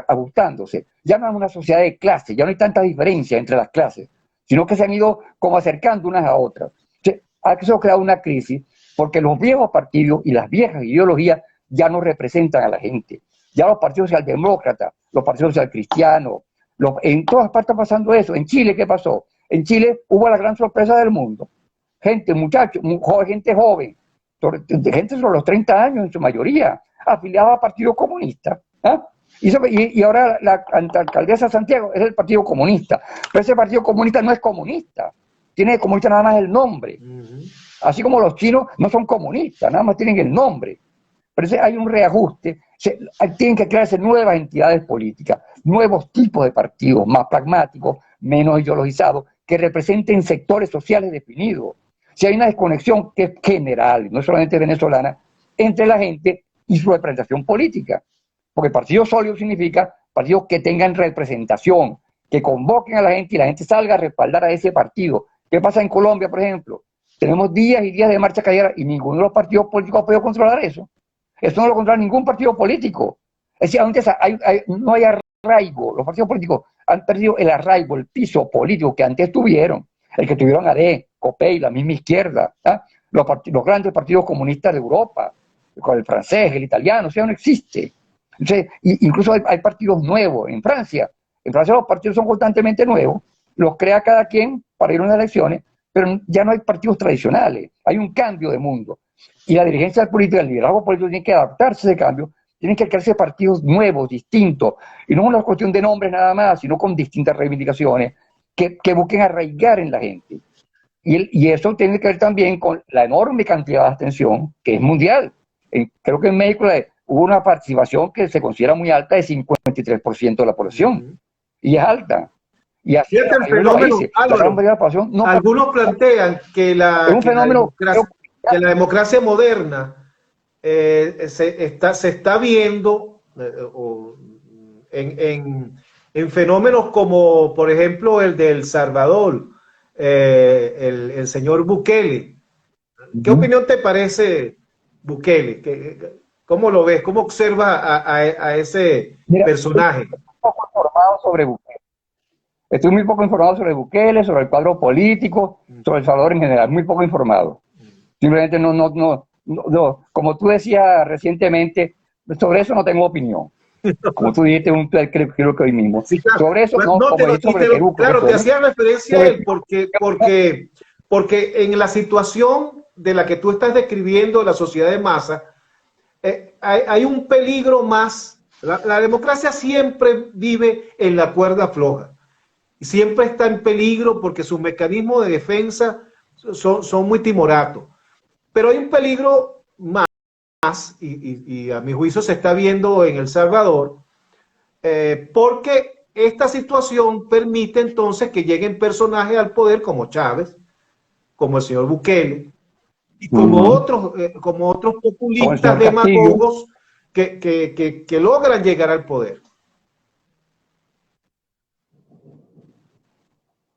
Speaker 3: ajustándose. Ya no es una sociedad de clases, ya no hay tanta diferencia entre las clases, sino que se han ido como acercando unas a otras. Eso ha creado una crisis porque los viejos partidos y las viejas ideologías ya no representan a la gente. Ya los partidos socialdemócratas, los partidos socialcristianos, en todas partes está pasando eso. En Chile, ¿qué pasó? En Chile hubo la gran sorpresa del mundo. Muchachos, gente joven, gente sobre los 30 años en su mayoría, afiliada al Partido Comunista. Y ahora la alcaldesa de Santiago es el Partido Comunista. Pero ese Partido Comunista no es comunista. Tiene de comunista nada más el nombre. Así como los chinos no son comunistas, nada más tienen el nombre. Pero hay un reajuste. Tienen que crearse nuevas entidades políticas, nuevos tipos de partidos, más pragmáticos, menos ideologizados, que representen sectores sociales definidos. Si hay una desconexión que es general, no solamente venezolana, entre la gente y su representación política. Porque partido sólido significa partidos que tengan representación, que convoquen a la gente y la gente salga a respaldar a ese partido. ¿Qué pasa en Colombia, por ejemplo? Tenemos días y días de marcha callejera y ninguno de los partidos políticos ha podido controlar eso. Eso no lo controla ningún partido político. Es decir, no hay arraigo. Los partidos políticos han perdido el arraigo, el piso político que antes tuvieron. El que tuvieron AD, COPEI, la misma izquierda. Los grandes partidos comunistas de Europa, el francés, el italiano, ya no existe. Entonces, incluso hay partidos nuevos en Francia. En Francia los partidos son constantemente nuevos. Los crea cada quien para ir a unas elecciones pero ya no hay partidos tradicionales, hay un cambio de mundo. Y la dirigencia política, el liderazgo político tiene que adaptarse a ese cambio, tienen que crearse partidos nuevos, distintos, y no una cuestión de nombres nada más, sino con distintas reivindicaciones que busquen arraigar en la gente. Y eso tiene que ver también con la enorme cantidad de abstención que es mundial. Creo que en México hubo una participación que se considera muy alta de 53% de la población, y es alta. Y así
Speaker 2: Fíjate el fenómeno, Álvaro, algunos plantean que la democracia moderna se está viendo en fenómenos como, por ejemplo, el de El Salvador, el señor Bukele. ¿Qué opinión te parece Bukele? ¿Cómo lo ves? ¿Cómo observas a ese personaje?
Speaker 3: Estoy muy poco informado sobre Bukele. Estoy muy poco informado sobre Bukele, sobre el cuadro político, sobre El Salvador en general. Muy poco informado. Simplemente no, como tú decías recientemente, sobre eso no tengo opinión. Como tú dijiste, creo que hoy mismo. Sí, claro. Sobre eso
Speaker 2: claro, te hacía referencia a él porque en la situación de la que tú estás describiendo, la sociedad de masa, hay un peligro más. La democracia siempre vive en la cuerda floja. Y siempre está en peligro porque sus mecanismos de defensa son muy timoratos. Pero hay un peligro más, y a mi juicio se está viendo en El Salvador, porque esta situación permite entonces que lleguen personajes al poder como Chávez, como el señor Bukele, y como otros populistas demagogos que logran llegar al poder.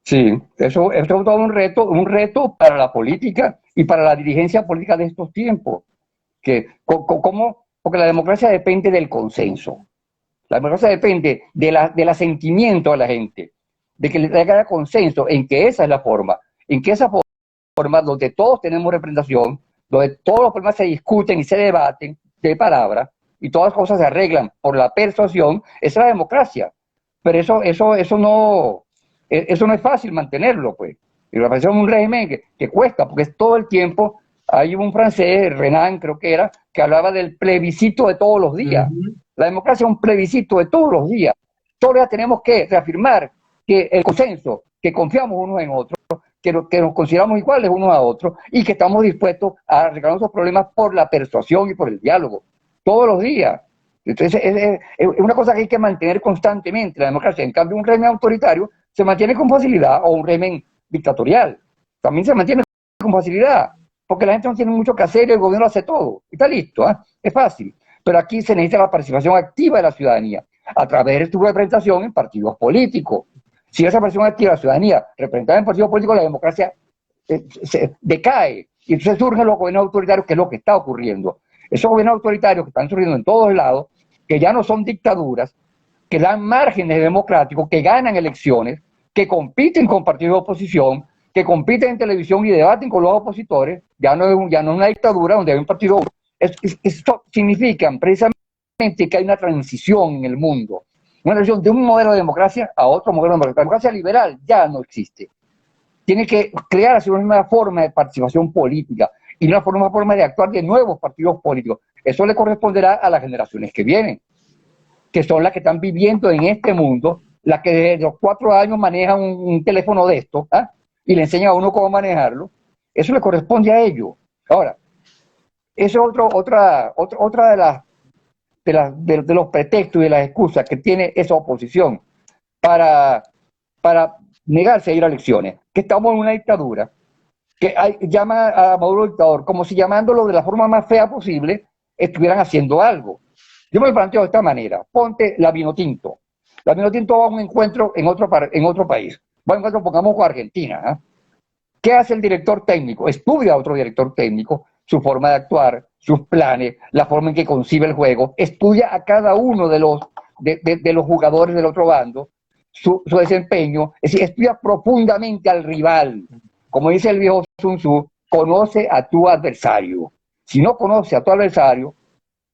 Speaker 3: Sí, eso es todo un reto para la política y para la dirigencia política de estos tiempos. Porque la democracia depende del consenso. La democracia depende del asentimiento a la gente, de que le haya consenso en que esa es la forma, en que esa forma donde todos tenemos representación, donde todos los problemas se discuten y se debaten de palabra y todas las cosas se arreglan por la persuasión, esa es la democracia. Pero eso no es fácil mantenerlo, pues. Y la democracia es un régimen que cuesta, porque es todo el tiempo. Hay un francés, Renan creo que era, que hablaba del plebiscito de todos los días. La democracia es un plebiscito de todos los días. Todavía tenemos que reafirmar que el consenso, que confiamos unos en otros, que nos consideramos iguales unos a otros y que estamos dispuestos a arreglar nuestros problemas por la persuasión y por el diálogo. Todos los días. Entonces es una cosa que hay que mantener constantemente, la democracia. En cambio, un régimen autoritario se mantiene con facilidad, o un régimen dictatorial también se mantiene con facilidad, porque la gente no tiene mucho que hacer y el gobierno hace todo. Está listo, es fácil. Pero aquí se necesita la participación activa de la ciudadanía, a través de su representación en partidos políticos. Si esa participación activa de la ciudadanía representada en partidos políticos, la democracia se decae. Y entonces surgen los gobiernos autoritarios, que es lo que está ocurriendo. Esos gobiernos autoritarios que están surgiendo en todos lados, que ya no son dictaduras, que dan márgenes democráticos, que ganan elecciones, que compiten con partidos de oposición, que compiten en televisión y debaten con los opositores, ya no es una dictadura donde hay un partido. Esto significa precisamente que hay una transición en el mundo, una transición de un modelo de democracia a otro modelo de democracia. La democracia liberal ya no existe. Tiene que crearse una nueva forma de participación política y una forma de actuar de nuevos partidos políticos. Eso le corresponderá a las generaciones que vienen, que son las que están viviendo en este mundo, las que desde los 4 años manejan un teléfono de estos, y le enseñan a uno cómo manejarlo. Eso le corresponde a ellos. Ahora, eso es otra de los pretextos y de las excusas que tiene esa oposición para negarse a ir a elecciones, que estamos en una dictadura, que llama a Maduro dictador, como si llamándolo de la forma más fea posible estuvieran haciendo algo. Yo me lo planteo de esta manera: ponte la Vinotinto. La Vinotinto va a un encuentro en otro país. Va a un encuentro, pongamos, con Argentina. ¿Qué hace el director técnico? Estudia a otro director técnico, su forma de actuar, sus planes, la forma en que concibe el juego. Estudia a cada uno de los jugadores del otro bando, su desempeño. Es decir, estudia profundamente al rival. Como dice el viejo Sun Tzu, conoce a tu adversario. Si no conoce a tu adversario,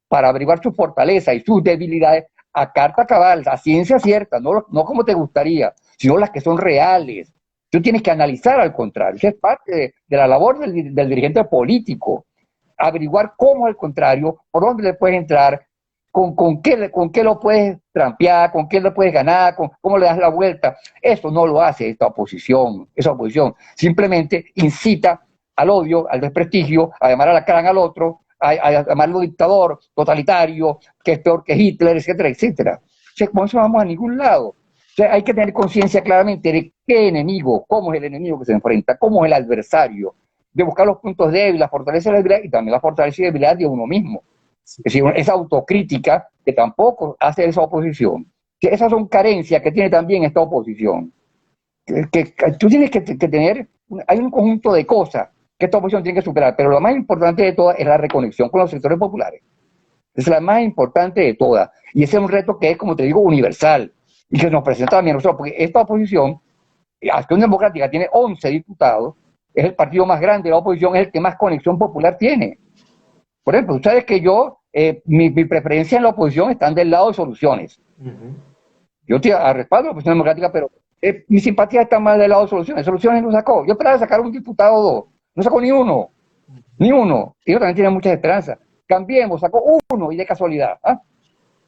Speaker 3: para averiguar sus fortalezas y sus debilidades, a carta cabal, a ciencia cierta, no como te gustaría, sino las que son reales. Tú tienes que analizar al contrario. Eso es parte de la labor del dirigente político. Averiguar cómo al contrario, por dónde le puedes entrar, con qué lo puedes trampear, con qué lo puedes ganar, cómo le das la vuelta. Eso no lo hace esta oposición. Esa oposición simplemente incita al odio, al desprestigio, a llamar a la cara al otro, a llamarlo dictador, totalitario, que es peor que Hitler, etcétera, etcétera. O sea, con eso no vamos a ningún lado. O sea, hay que tener conciencia claramente de qué enemigo, cómo es el enemigo que se enfrenta, cómo es el adversario, de buscar los puntos débiles, la fortaleza y la debilidad, y también la fortaleza y debilidad de uno mismo.
Speaker 2: Sí.
Speaker 3: Es decir, esa autocrítica que tampoco hace esa oposición. Esas son carencias que tiene también esta oposición. Que tú tienes que tener, hay un conjunto de cosas que esta oposición tiene que superar, pero lo más importante de todas es la reconexión con los sectores populares. Es la más importante de todas. Y ese es un reto que es, como te digo, universal, y que nos presenta también a nosotros, porque esta oposición, Acción Democrática, tiene 11 diputados, es el partido más grande de la oposición, es el que más conexión popular tiene. Por ejemplo, tú sabes que yo, mi preferencia en la oposición están del lado de Soluciones. Yo te respaldo la oposición democrática, pero mi simpatía está más del lado de Soluciones. Soluciones no sacó. Yo esperaba sacar un diputado o dos. No sacó ni uno. Ni uno. Ellos también tienen muchas esperanzas. Cambiemos, sacó uno y de casualidad.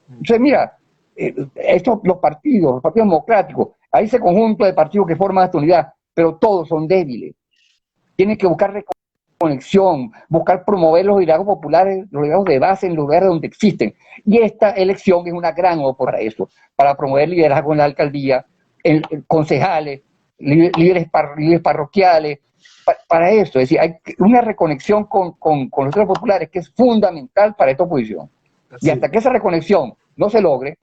Speaker 3: Entonces, mira, los partidos democráticos, hay ese conjunto de partidos que forman esta unidad, pero todos son débiles. Tienen que buscar conexión, buscar promover los liderazgos populares, los liderazgos de base en los lugares donde existen. Y esta elección es una gran oportunidad para eso, para promover liderazgo en la alcaldía, concejales, líderes parroquiales, para eso. Es decir, hay una reconexión con los liderazgos populares que es fundamental para esta oposición.
Speaker 2: Así.
Speaker 3: Y hasta que esa reconexión no se logre,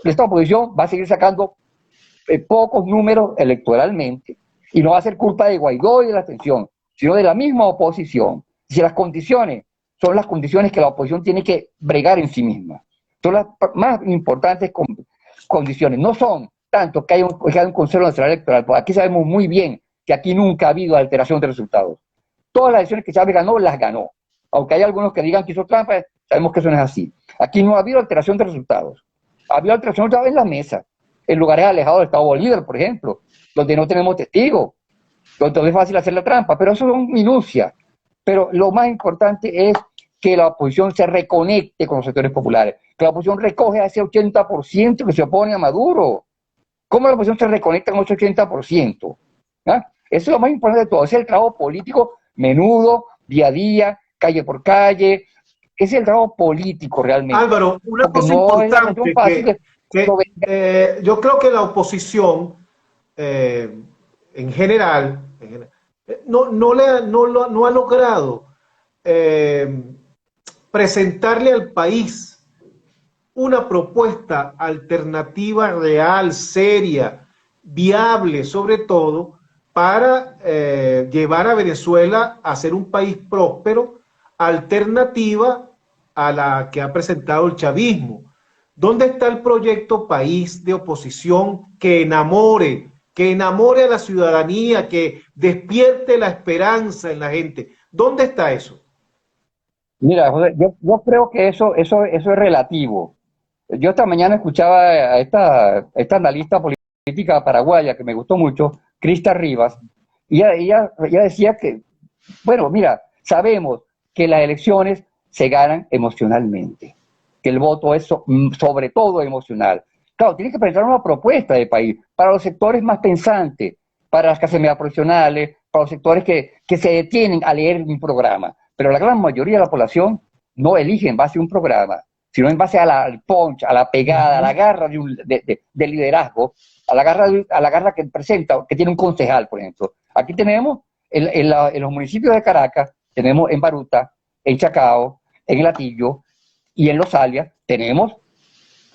Speaker 3: esta oposición va a seguir sacando pocos números electoralmente, y no va a ser culpa de Guaidó y de la abstención, sino de la misma oposición. Si las condiciones son las condiciones que la oposición tiene que bregar en sí misma, son las más importantes condiciones, no son tanto que haya un Consejo Nacional Electoral, porque aquí sabemos muy bien que aquí nunca ha habido alteración de resultados. Todas las elecciones que Chávez ganó, las ganó. Aunque hay algunos que digan que hizo trampa, sabemos que eso no es así. Aquí no ha habido alteración de resultados. Ha habido alteración de resultados en la mesa, en lugares alejados del Estado Bolívar, por ejemplo, donde no tenemos testigos, donde es fácil hacer la trampa, pero eso son minucias. Pero lo más importante es que la oposición se reconecte con los sectores populares, que la oposición recoge a ese 80% que se opone a Maduro. ¿Cómo la oposición se reconecta con ese 80%? ¿Ah? Eso es lo más importante de todo, ese es el trabajo político menudo, día a día, calle por calle, ese es el trabajo político realmente.
Speaker 2: Álvaro, una
Speaker 3: porque
Speaker 2: cosa
Speaker 3: no
Speaker 2: importante
Speaker 3: es fácil
Speaker 2: yo creo que la oposición en general no ha logrado presentarle al país una propuesta alternativa real, seria, viable, sobre todo, para llevar a Venezuela a ser un país próspero, alternativa a la que ha presentado el chavismo. ¿Dónde está el proyecto país de oposición que enamore a la ciudadanía, que despierte la esperanza en la gente? ¿Dónde está eso?
Speaker 3: Mira, José, yo creo que eso es relativo. Yo esta mañana escuchaba a esta analista política paraguaya que me gustó mucho, Krista Rivas, y ella decía que, bueno, mira, sabemos que las elecciones se ganan emocionalmente, que el voto es sobre todo emocional. Claro, tiene que presentar una propuesta de país para los sectores más pensantes, para las clases medias profesionales, para los sectores que se detienen a leer un programa. Pero la gran mayoría de la población no elige en base a un programa, sino en base al punch, a la pegada, a la garra de liderazgo, a la garra que presenta, que tiene un concejal, por ejemplo. Aquí tenemos, en los municipios de Caracas, tenemos en Baruta, en Chacao, en El Hatillo y en Los Alias, tenemos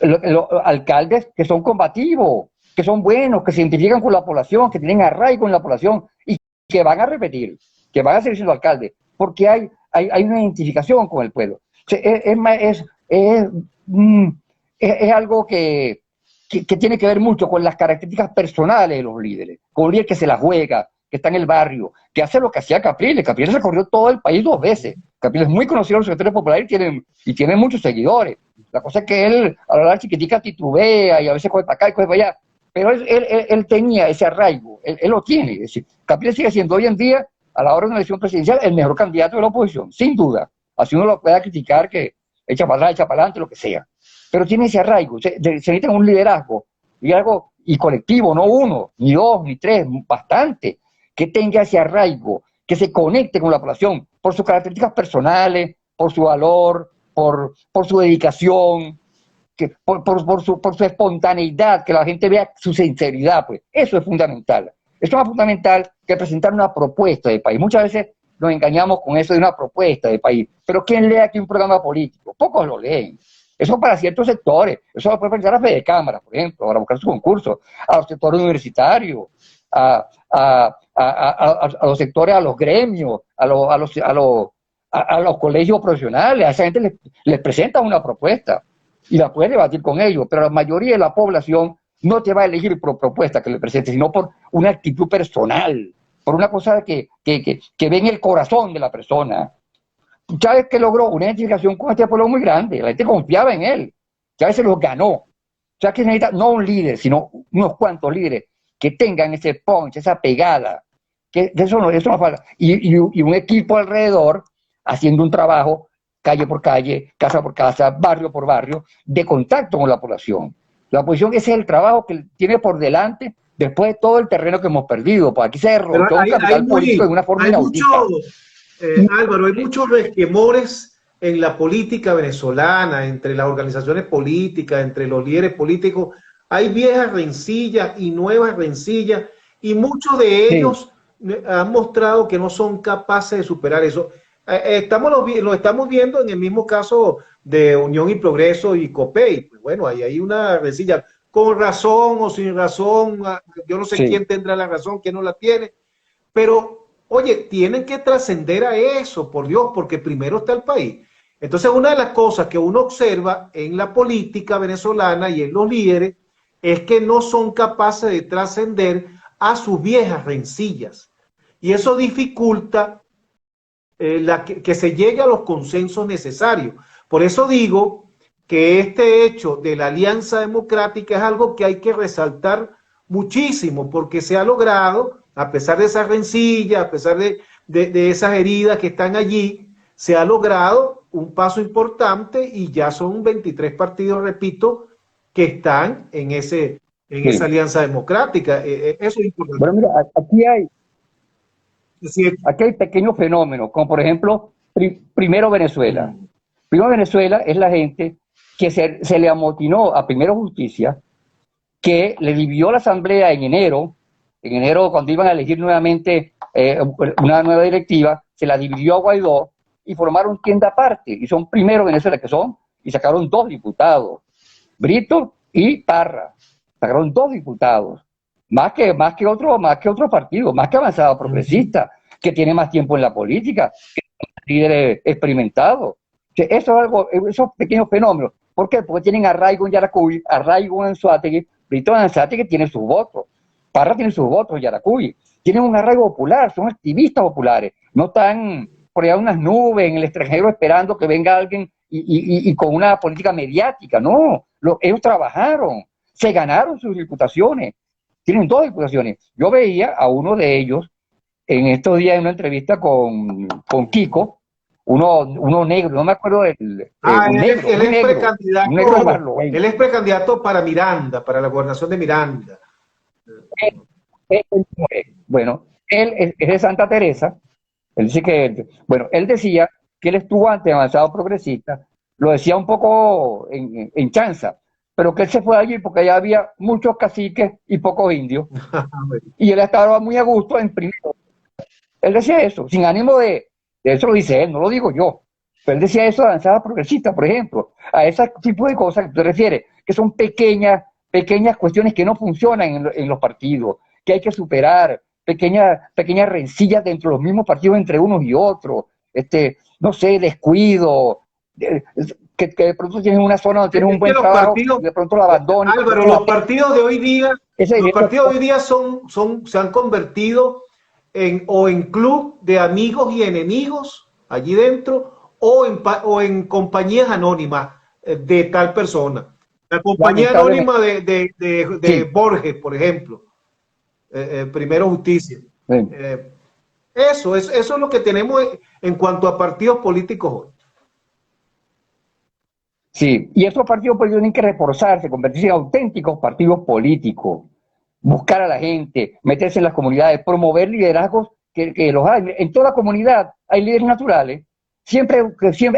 Speaker 3: los alcaldes que son combativos, que son buenos, que se identifican con la población, que tienen arraigo en la población y que van a repetir, que van a seguir siendo alcaldes, porque hay una identificación con el pueblo. O sea, es algo que tiene que ver mucho con las características personales de los líderes, con un líder que se la juega, que está en el barrio, que hace lo que hacía Capriles. Capriles recorrió todo el país 2 veces. Capriles es muy conocido en los sectores populares y tiene muchos seguidores. La cosa es que él, a la hora chiquitica, titubea y a veces coge para acá y coge para allá, pero él tenía ese arraigo, él lo tiene. Es decir, Capriles sigue siendo hoy en día, a la hora de una elección presidencial, el mejor candidato de la oposición, sin duda. Así uno lo pueda criticar, que echa para atrás, echa para adelante, lo que sea. Pero tiene ese arraigo, se necesita un liderazgo, y colectivo, no uno, ni dos, ni tres, bastante, que tenga ese arraigo, que se conecte con la población, por sus características personales, por su valor, por su dedicación, por su espontaneidad, que la gente vea su sinceridad, pues. Eso es fundamental. Eso es más fundamental que presentar una propuesta de país. Muchas veces nos engañamos con eso de una propuesta de país. Pero ¿quién lee aquí un programa político? Pocos lo leen. Eso para ciertos sectores. Eso lo puede presentar a Fede Cámara, por ejemplo, para buscar su concurso, a los sectores universitarios, a los sectores, a los gremios, a los colegios profesionales. A esa gente les presenta una propuesta y la puede debatir con ellos, pero la mayoría de la población no te va a elegir por propuesta que le presentes, sino por una actitud personal, por una cosa que ve en el corazón de la persona. Chávez, que logró una identificación con este pueblo muy grande, la gente confiaba en él, Chávez se los ganó. Chávez que necesita no un líder, sino unos cuantos líderes que tengan ese punch, esa pegada, que eso no falta, y un equipo alrededor haciendo un trabajo calle por calle, casa por casa, barrio por barrio, de contacto con la población. La oposición, ese es el trabajo que tiene por delante después de todo el terreno que hemos perdido. Pues aquí se derrotó un capital político de una forma inaudita.
Speaker 2: Álvaro, hay muchos resquemores en la política venezolana, entre las organizaciones políticas, entre los líderes políticos. Hay viejas rencillas y nuevas rencillas, y muchos de ellos han mostrado que no son capaces de superar eso. Lo estamos viendo en el mismo caso de Unión y Progreso y COPEI. Pues bueno, ahí hay una rencilla, con razón o sin razón, yo no sé quién tendrá la razón, quién no la tiene, pero oye, tienen que trascender a eso, por Dios, porque primero está el país. Entonces, una de las cosas que uno observa en la política venezolana y en los líderes es que no son capaces de trascender a sus viejas rencillas, y eso dificulta que se llegue a los consensos necesarios. Por eso digo que este hecho de la Alianza Democrática es algo que hay que resaltar muchísimo, porque se ha logrado, a pesar de esas rencillas, a pesar de esas heridas que están allí, se ha logrado un paso importante, y ya son 23 partidos, repito, que están en esa Alianza Democrática. Eso es importante.
Speaker 3: Bueno, mira, aquí hay pequeños fenómenos, como por ejemplo, Primero Venezuela. Primero Venezuela es la gente que se le amotinó a Primero Justicia, que le dividió la asamblea en enero, cuando iban a elegir nuevamente una nueva directiva, se la dividió a Guaidó y formaron tienda aparte, y son Primero Venezuela, y sacaron 2 diputados, Brito y Parra, sacaron 2 diputados, más que otro partido, más que Avanzada Progresista, que tiene más tiempo en la política, que líderes experimentados. Eso es algo, esos pequeños fenómenos. ¿Por qué? Porque tienen arraigo en Yaracuy, arraigo en Anzoátegui. Brito Anzoátegui tiene sus votos, Parra tiene sus votos en Yaracuy, tienen un arraigo popular, son activistas populares, no están por allá en unas nubes en el extranjero esperando que venga alguien y con una política mediática. No, ellos trabajaron, se ganaron sus diputaciones, tienen 2 diputaciones. Yo veía a uno de ellos en estos días en una entrevista con Kiko, uno negro, no me acuerdo del
Speaker 2: él es precandidato para Miranda, para la gobernación de Miranda.
Speaker 3: Bueno, él es de Santa Teresa. Él dice él decía que él estuvo ante Avanzado Progresista, lo decía un poco en chanza, pero que él se fue allí porque allá había muchos caciques y pocos indios, y él estaba muy a gusto en Primero. Él decía eso, sin ánimo de eso lo dice él, no lo digo yo, pero él decía eso de Avanzada Progresista, por ejemplo, a ese tipo de cosas que tú te refieres, que son pequeñas cuestiones que no funcionan en los partidos, que hay que superar, pequeñas rencillas dentro de los mismos partidos entre unos y otros, no sé, descuido, que de pronto tienes una zona donde tienes un buen trabajo y de pronto lo abandonas.
Speaker 2: Álvaro, los partidos de hoy día se han convertido en club de amigos y enemigos allí dentro, o en compañías anónimas de tal persona. La compañía
Speaker 3: lamentablemente.
Speaker 2: anónima de
Speaker 3: Sí,
Speaker 2: Borges, por ejemplo, Primero Justicia.
Speaker 3: sí.
Speaker 2: Eh, eso es lo que tenemos en cuanto a partidos políticos hoy.
Speaker 3: Sí, y estos partidos políticos tienen que reforzarse, convertirse en auténticos partidos políticos, buscar a la gente, meterse en las comunidades, promover liderazgos que los hay. En toda comunidad hay líderes naturales. Siempre,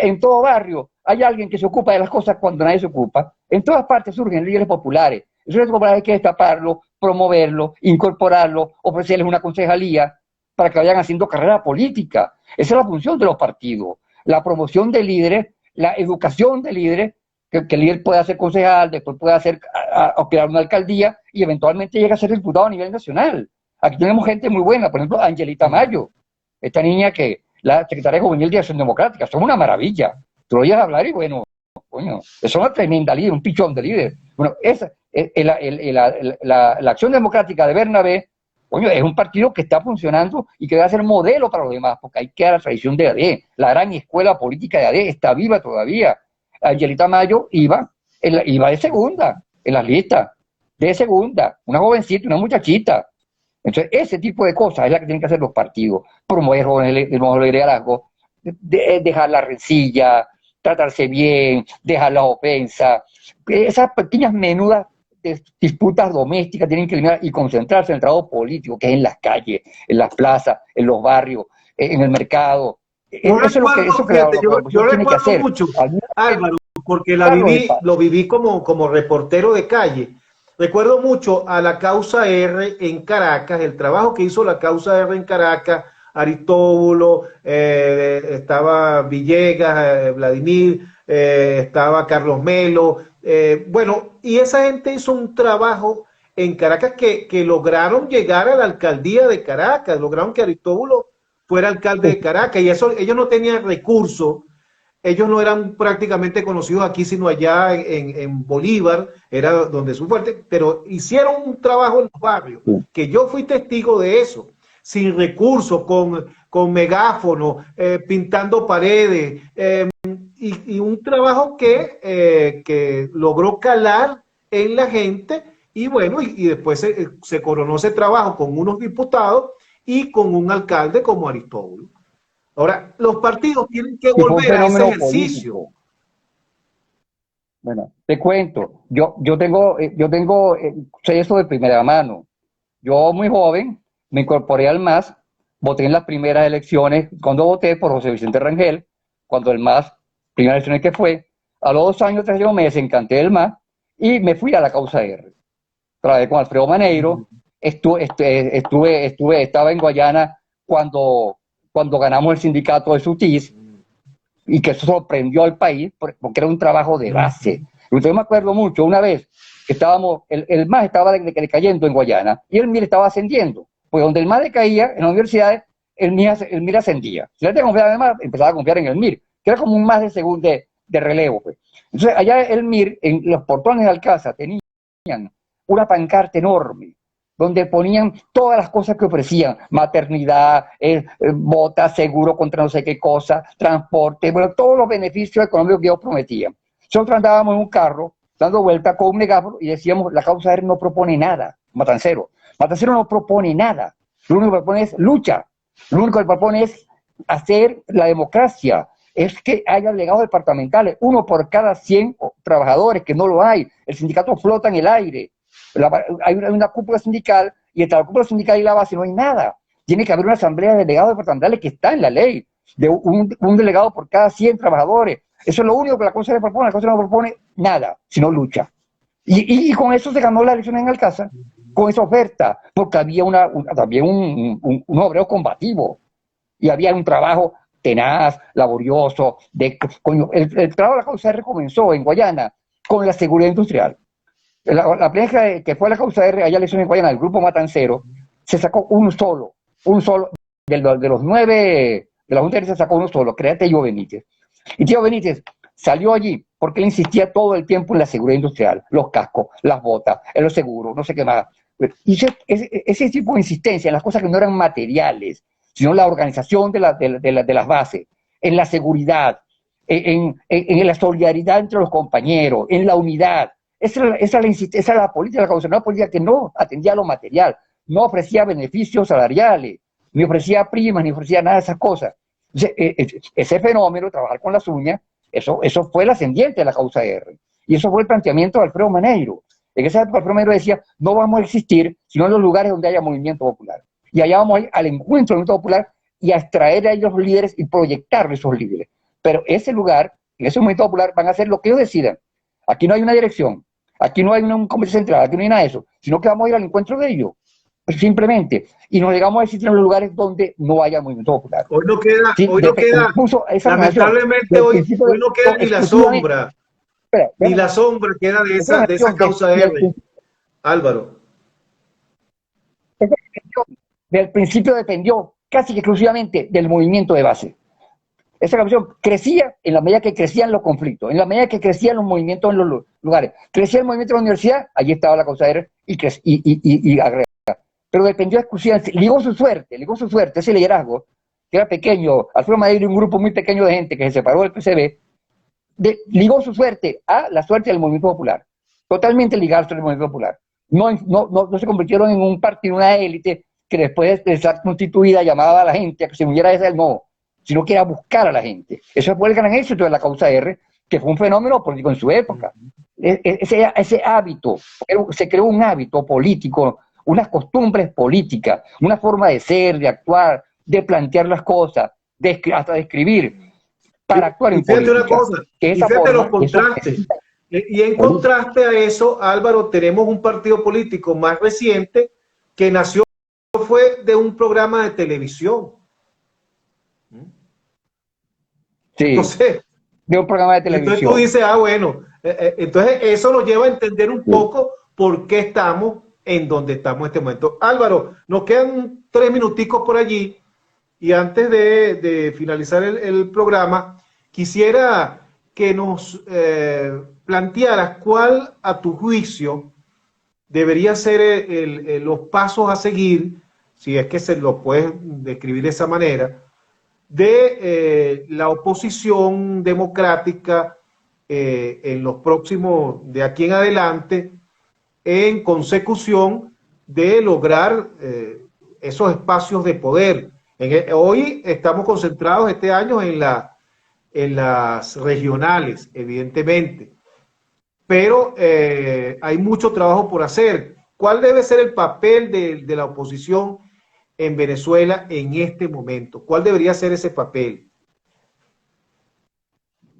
Speaker 3: en todo barrio hay alguien que se ocupa de las cosas cuando nadie se ocupa. En todas partes surgen líderes populares. Esos líderes populares hay que destaparlos, promoverlos, incorporarlos, ofrecerles una concejalía para que vayan haciendo carrera política. Esa es la función de los partidos. La promoción de líderes, la educación de líderes, que el líder pueda ser concejal, después pueda hacer aspirar a una alcaldía y eventualmente llega a ser diputado a nivel nacional. Aquí tenemos gente muy buena, por ejemplo, Angelita Mayo, esta niña que la secretaria juvenil de Acción Democrática, son una maravilla. Tú lo oyes hablar y bueno, coño, es una tremenda líder, un pichón de líder. Bueno, la Acción Democrática de Bernabé, coño, es un partido que está funcionando y que debe ser modelo para los demás, porque hay que dar la tradición de AD. La gran escuela política de AD está viva todavía. Angelita Mayo iba de segunda en las listas, de segunda, una jovencita, una muchachita. Entonces, ese tipo de cosas es la que tienen que hacer los partidos, promover el nuevo liderazgo, dejar la rencilla, tratarse bien, dejar la ofensa. Esas pequeñas menudas disputas domésticas tienen que eliminar y concentrarse en el trabajo político, que es en las calles, en las plazas, en los barrios, en el mercado.
Speaker 2: Yo
Speaker 3: Eso es
Speaker 2: recuerdo,
Speaker 3: lo que
Speaker 2: fíjate,
Speaker 3: la
Speaker 2: yo
Speaker 3: oposición tiene que
Speaker 2: recuerdo
Speaker 3: hacer.
Speaker 2: mucho,
Speaker 3: Al menos
Speaker 2: Álvaro, porque
Speaker 3: sacarlo del paro.
Speaker 2: lo viví como reportero de calle. Recuerdo mucho a la causa R en Caracas, el trabajo que hizo la causa R en Caracas, Aristóbulo, estaba Villegas, Vladimir, estaba Carlos Melo, bueno, y esa gente hizo un trabajo en Caracas que lograron llegar a la alcaldía de Caracas, lograron que Aristóbulo fuera alcalde de Caracas, y eso ellos no tenían recursos, ellos no eran prácticamente conocidos aquí, sino allá en Bolívar, era donde su fuerte, pero hicieron un trabajo en los barrios, que yo fui testigo de eso, sin recursos, con megáfono, pintando paredes, y un trabajo que logró calar en la gente, y bueno, y después se coronó ese trabajo con unos diputados y con un alcalde como Aristóbulo. Ahora, los partidos tienen que
Speaker 3: Y fue un
Speaker 2: volver a ese
Speaker 3: fenómeno
Speaker 2: ejercicio.
Speaker 3: político. Bueno, te cuento, yo sé eso de primera mano. Yo muy joven me incorporé al MAS, voté en las primeras elecciones, cuando voté por José Vicente Rangel, cuando el MAS, primeras elecciones que fue, a los 2 años, 3 años me desencanté del MAS y me fui a la causa R. Trabajé con Alfredo Maneiro, estaba en Guayana cuando ganamos el sindicato de Sutis, y que eso sorprendió al país porque era un trabajo de base. Yo me acuerdo mucho, una vez que el MAS estaba decayendo en Guayana y el MIR estaba ascendiendo. Pues donde el MAS decaía, en las universidades, el MIR ascendía. Si la gente confiaba en el MAS, empezaba a confiar en el MIR, que era como un MAS de relevo. Pues. Entonces, allá el MIR, en los portones de Alcázar, tenían una pancarta enorme donde ponían todas las cosas que ofrecían, maternidad, botas, seguro contra no sé qué cosa, transporte, bueno, todos los beneficios económicos que ellos prometían. Nosotros andábamos en un carro, dando vueltas con un megáfono y decíamos, la causa R no propone nada, Matancero. Matancero no propone nada, lo único que propone es lucha, lo único que propone es hacer la democracia, es que haya delegados departamentales, uno por cada 100 trabajadores, que no lo hay, el sindicato flota en el aire. Hay una cúpula sindical y entre la cúpula sindical y la base no hay nada. Tiene que haber una asamblea de delegados departamentales que está en la ley, de un delegado por cada 100 trabajadores. Eso es lo único que la Cosa le propone. La Cosa no propone nada, sino lucha. Y con eso se ganó la elección en Alcázar, con esa oferta, porque había también un obrero combativo y había un trabajo tenaz, laborioso. El trabajo de la Causa R comenzó en Guayana con la seguridad industrial. La primera que fue la causa R, allá elecciones en Guayana, el grupo Matancero, se sacó uno solo, de los 9 de la Junta se sacó uno solo, que era Tello Benítez. Y Tello Benítez salió allí porque él insistía todo el tiempo en la seguridad industrial, los cascos, las botas, en los seguros, no sé qué más. Y ese tipo de insistencia en las cosas que no eran materiales, sino la organización de las bases, en la seguridad, en la solidaridad entre los compañeros, en la unidad, esa era la política, la causa, una política que no atendía a lo material, no ofrecía beneficios salariales, ni ofrecía primas, ni ofrecía nada de esas cosas. Ese fenómeno, trabajar con las uñas, eso fue el ascendiente de la causa R. Y eso fue el planteamiento de Alfredo Maneiro. En esa época Alfredo Maneiro decía, no vamos a existir sino en los lugares donde haya movimiento popular. Y allá vamos a ir al encuentro del movimiento popular y a extraer a ellos líderes y proyectar esos líderes. Pero ese lugar, en ese movimiento popular, van a hacer lo que ellos decidan. Aquí no hay una dirección, aquí no hay un comité central, aquí no hay nada de eso, sino que vamos a ir al encuentro de ellos, simplemente. Y nos llegamos a existir en los lugares donde no haya movimiento popular.
Speaker 2: Hoy no queda,
Speaker 3: Sí,
Speaker 2: hoy no queda, lamentablemente hoy no queda ni la sombra, ni la sombra queda de esa causa R, Álvaro.
Speaker 3: Del principio dependió casi que exclusivamente del movimiento de base. Esa canción crecía en la medida que crecían los conflictos, en la medida que crecían los movimientos en los lugares. Crecía el movimiento de la universidad, allí estaba la causa R y agrega. Pero dependió exclusivamente, ligó su suerte, ese liderazgo, que era pequeño, Alfredo Maneiro y un grupo muy pequeño de gente que se separó del PCB, ligó su suerte a la suerte del movimiento popular. Totalmente ligado al movimiento popular. No se convirtieron en un partido, una élite que después de estar constituida llamaba a la gente a que se uniera a ese no, sino que era buscar a la gente. Eso fue el gran éxito de la causa R, que fue un fenómeno político en su época. Ese hábito, se creó un hábito político, unas costumbres políticas, una forma de ser, de actuar, de plantear las cosas, hasta de escribir, para actuar en política.
Speaker 2: Una cosa, fíjate los contrastes. Y en contraste a eso, Álvaro, tenemos un partido político más reciente que nació fue de un programa de televisión.
Speaker 3: Sí, entonces, de un programa de televisión.
Speaker 2: Entonces tú dices, bueno, entonces eso nos lleva a entender un poco por qué estamos en donde estamos en este momento. Álvaro, nos quedan 3 minuticos por allí y antes de finalizar el programa, quisiera que nos plantearas cuál, a tu juicio, debería ser los pasos a seguir, si es que se lo puedes describir de esa manera, de la oposición democrática en los próximos, de aquí en adelante, en consecución de lograr esos espacios de poder. Hoy estamos concentrados este año en las regionales, evidentemente, pero hay mucho trabajo por hacer. ¿Cuál debe ser el papel de la oposición en Venezuela en este momento? ¿Cuál debería ser ese papel?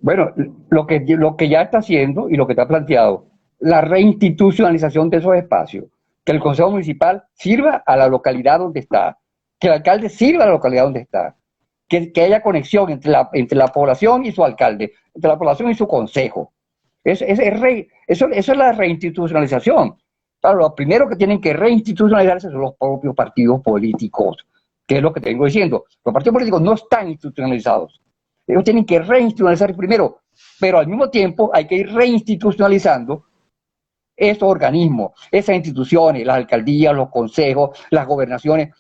Speaker 3: Bueno, lo que ya está haciendo y lo que está planteado, la reinstitucionalización de esos espacios, que el Consejo Municipal sirva a la localidad donde está, que el alcalde sirva a la localidad donde está, que haya conexión entre la población y su alcalde, entre la población y su consejo. Eso es la reinstitucionalización. Claro, lo primero que tienen que reinstitucionalizarse son los propios partidos políticos, que es lo que te vengo diciendo. Los partidos políticos no están institucionalizados. Ellos tienen que reinstitucionalizar primero, pero al mismo tiempo hay que ir reinstitucionalizando esos organismos, esas instituciones, las alcaldías, los consejos, las gobernaciones.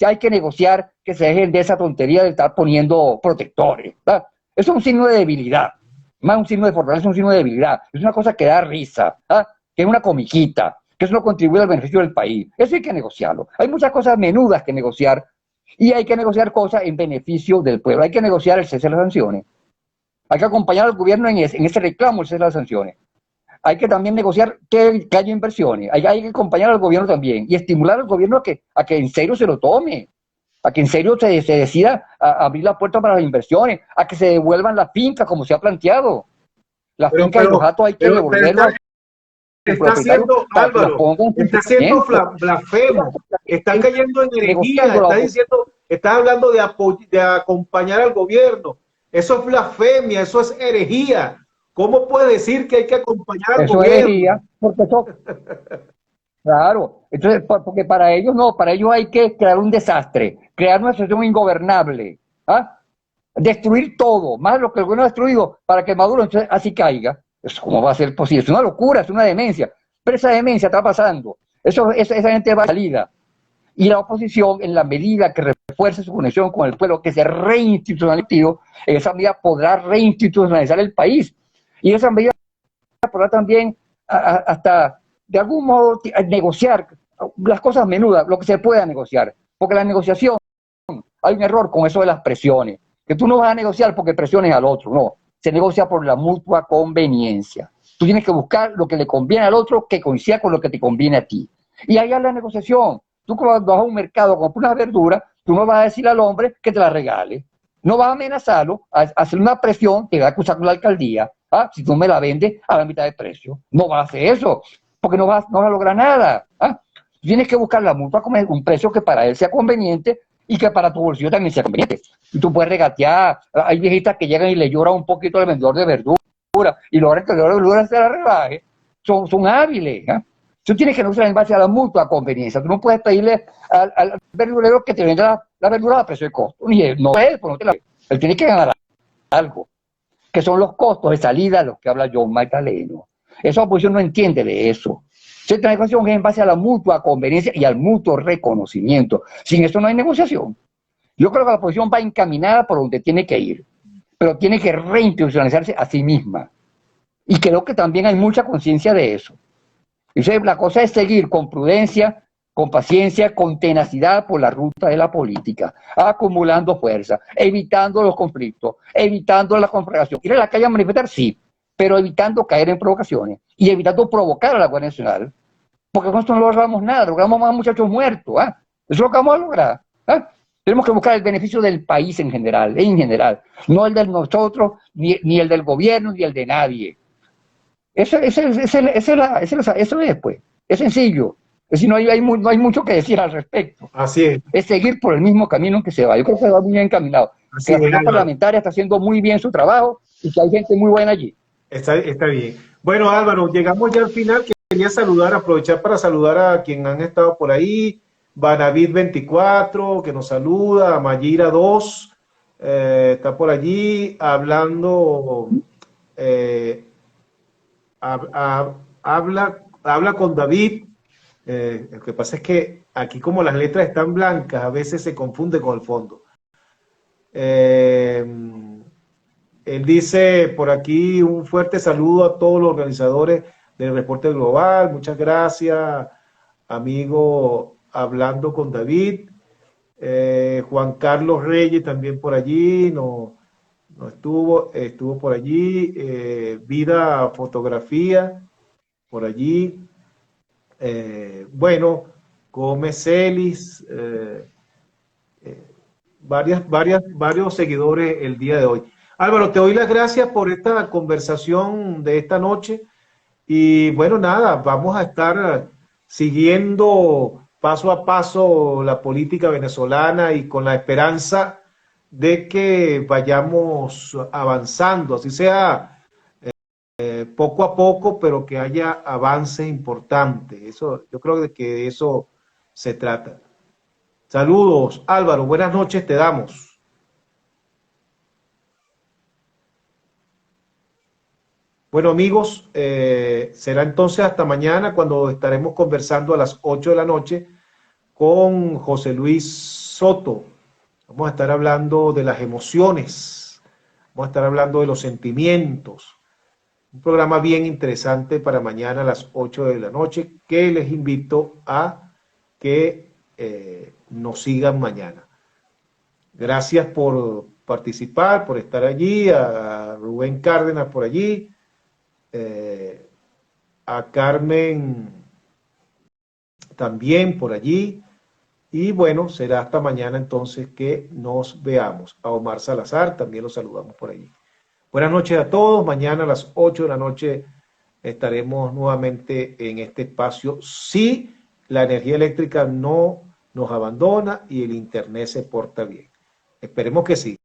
Speaker 3: Hay que negociar que se dejen de esa tontería de estar poniendo protectores, ¿verdad? Eso es un signo de debilidad, más un signo de fortaleza, un signo de debilidad. Es una cosa que da risa, ¿verdad? Que es una comiquita, que eso no contribuye al beneficio del país. Eso hay que negociarlo. Hay muchas cosas menudas que negociar y hay que negociar cosas en beneficio del pueblo. Hay que negociar el cese de las sanciones. Hay que acompañar al gobierno en ese reclamo del cese de las sanciones. Hay que también negociar que haya inversiones. Hay que acompañar al gobierno también y estimular al gobierno a que en serio se lo tome, a que en serio se decida a abrir la puerta para las inversiones, a que se devuelvan las fincas como se ha planteado. Las fincas y los gatos hay que devolverlas.
Speaker 2: Está haciendo, Álvaro, está haciendo blasfemo, está cayendo en herejía, está hablando de acompañar al gobierno. Eso es blasfemia, eso es herejía. ¿Cómo puede decir que hay que acompañar al gobierno? Eso es herejía, porque eso...
Speaker 3: Claro, entonces, porque para ellos no, para ellos hay que crear un desastre, crear una situación ingobernable, ¿ah? Destruir todo, más lo que el gobierno ha destruido, para que Maduro entonces así caiga. Eso, ¿cómo va a ser posible? Es una locura, es una demencia. Pero esa demencia está pasando. Esa gente va a salida. Y la oposición, en la medida que refuerce su conexión con el pueblo, que se reinstitucionalice, en esa medida podrá reinstitucionalizar el país. Y esa medida podrá también hasta de algún modo negociar las cosas menudas, lo que se pueda negociar, porque la negociación, hay un error con eso de las presiones, que tú no vas a negociar porque presiones al otro, no, se negocia por la mutua conveniencia. Tú tienes que buscar lo que le conviene al otro que coincida con lo que te conviene a ti. Y allá es la negociación. Tú cuando vas a un mercado a comprar unas verduras, tú no vas a decir al hombre que te la regale. No vas a amenazarlo, a hacer una presión, te va a acusar con la alcaldía, si tú me la vendes a la mitad de precio. No vas a hacer eso, porque no vas a lograr nada. Tienes que buscar la mutua como un precio que para él sea conveniente y que para tu bolsillo también sea conveniente. Y tú puedes regatear. Hay viejitas que llegan y le lloran un poquito al vendedor de verduras y logran que el vendedor de verduras se la rebaje. Son hábiles. Tú tienes que negociar en base a la mutua conveniencia. Tú no puedes pedirle al verdurero que te venda la verdura a precio de costo. No puede, pues no te la... Él tiene que ganar algo, que son los costos de salida, los que habla John Magdaleno. Esa oposición no entiende de eso. Esta negociación es en base a la mutua conveniencia y al mutuo reconocimiento. Sin eso no hay negociación. Yo creo que la oposición va encaminada por donde tiene que ir, pero tiene que reinstitucionalizarse a sí misma. Y creo que también hay mucha conciencia de eso. Entonces, la cosa es seguir con prudencia, con paciencia, con tenacidad por la ruta de la política, acumulando fuerza, evitando los conflictos, evitando la conflagración. Ir a la calle a manifestar, sí, pero evitando caer en provocaciones y evitando provocar a la Guardia Nacional, porque con esto no logramos nada, logramos más muchachos muertos. Eso es lo que vamos a lograr. Tenemos que buscar el beneficio del país en general, no el de nosotros, ni el del gobierno, ni el de nadie. Eso es, pues. Es sencillo. Es decir, no hay mucho que decir al respecto.
Speaker 2: Así es.
Speaker 3: Es seguir por el mismo camino que se va. Yo creo que se va muy bien encaminado.
Speaker 2: Así
Speaker 3: la Asamblea Parlamentaria está haciendo muy bien su trabajo y que hay gente muy buena allí.
Speaker 2: Está bien. Bueno, Álvaro, llegamos ya al final. Quería aprovechar para saludar a quien han estado por ahí. Banavid 24, que nos saluda. Mayira 2, está por allí hablando. Habla con David. Lo que pasa es que aquí, como las letras están blancas, a veces se confunde con el fondo. Él dice por aquí: un fuerte saludo a todos los organizadores del Reporte Global. Muchas gracias, amigo, hablando con David. Juan Carlos Reyes también por allí, no estuvo por allí. Vida Fotografía por allí. Bueno, Gómez Celis, varios seguidores el día de hoy. Álvaro, te doy las gracias por esta conversación de esta noche y bueno, nada, vamos a estar siguiendo paso a paso la política venezolana y con la esperanza de que vayamos avanzando, así sea poco a poco, pero que haya avances importantes. Eso, yo creo que de eso se trata. Saludos, Álvaro, buenas noches te damos. Bueno, amigos, será entonces hasta mañana cuando estaremos conversando a las 8 de la noche con José Luis Soto. Vamos a estar hablando de las emociones, vamos a estar hablando de los sentimientos. Un programa bien interesante para mañana a las 8 de la noche que les invito a que nos sigan mañana. Gracias por participar, por estar allí, a Rubén Cárdenas por allí, a Carmen también por allí, y bueno, será hasta mañana entonces que nos veamos. A Omar Salazar también lo saludamos por allí. Buenas noches a todos, mañana a las 8 de la noche estaremos nuevamente en este espacio si la energía eléctrica no nos abandona y el internet se porta bien. Esperemos que sí.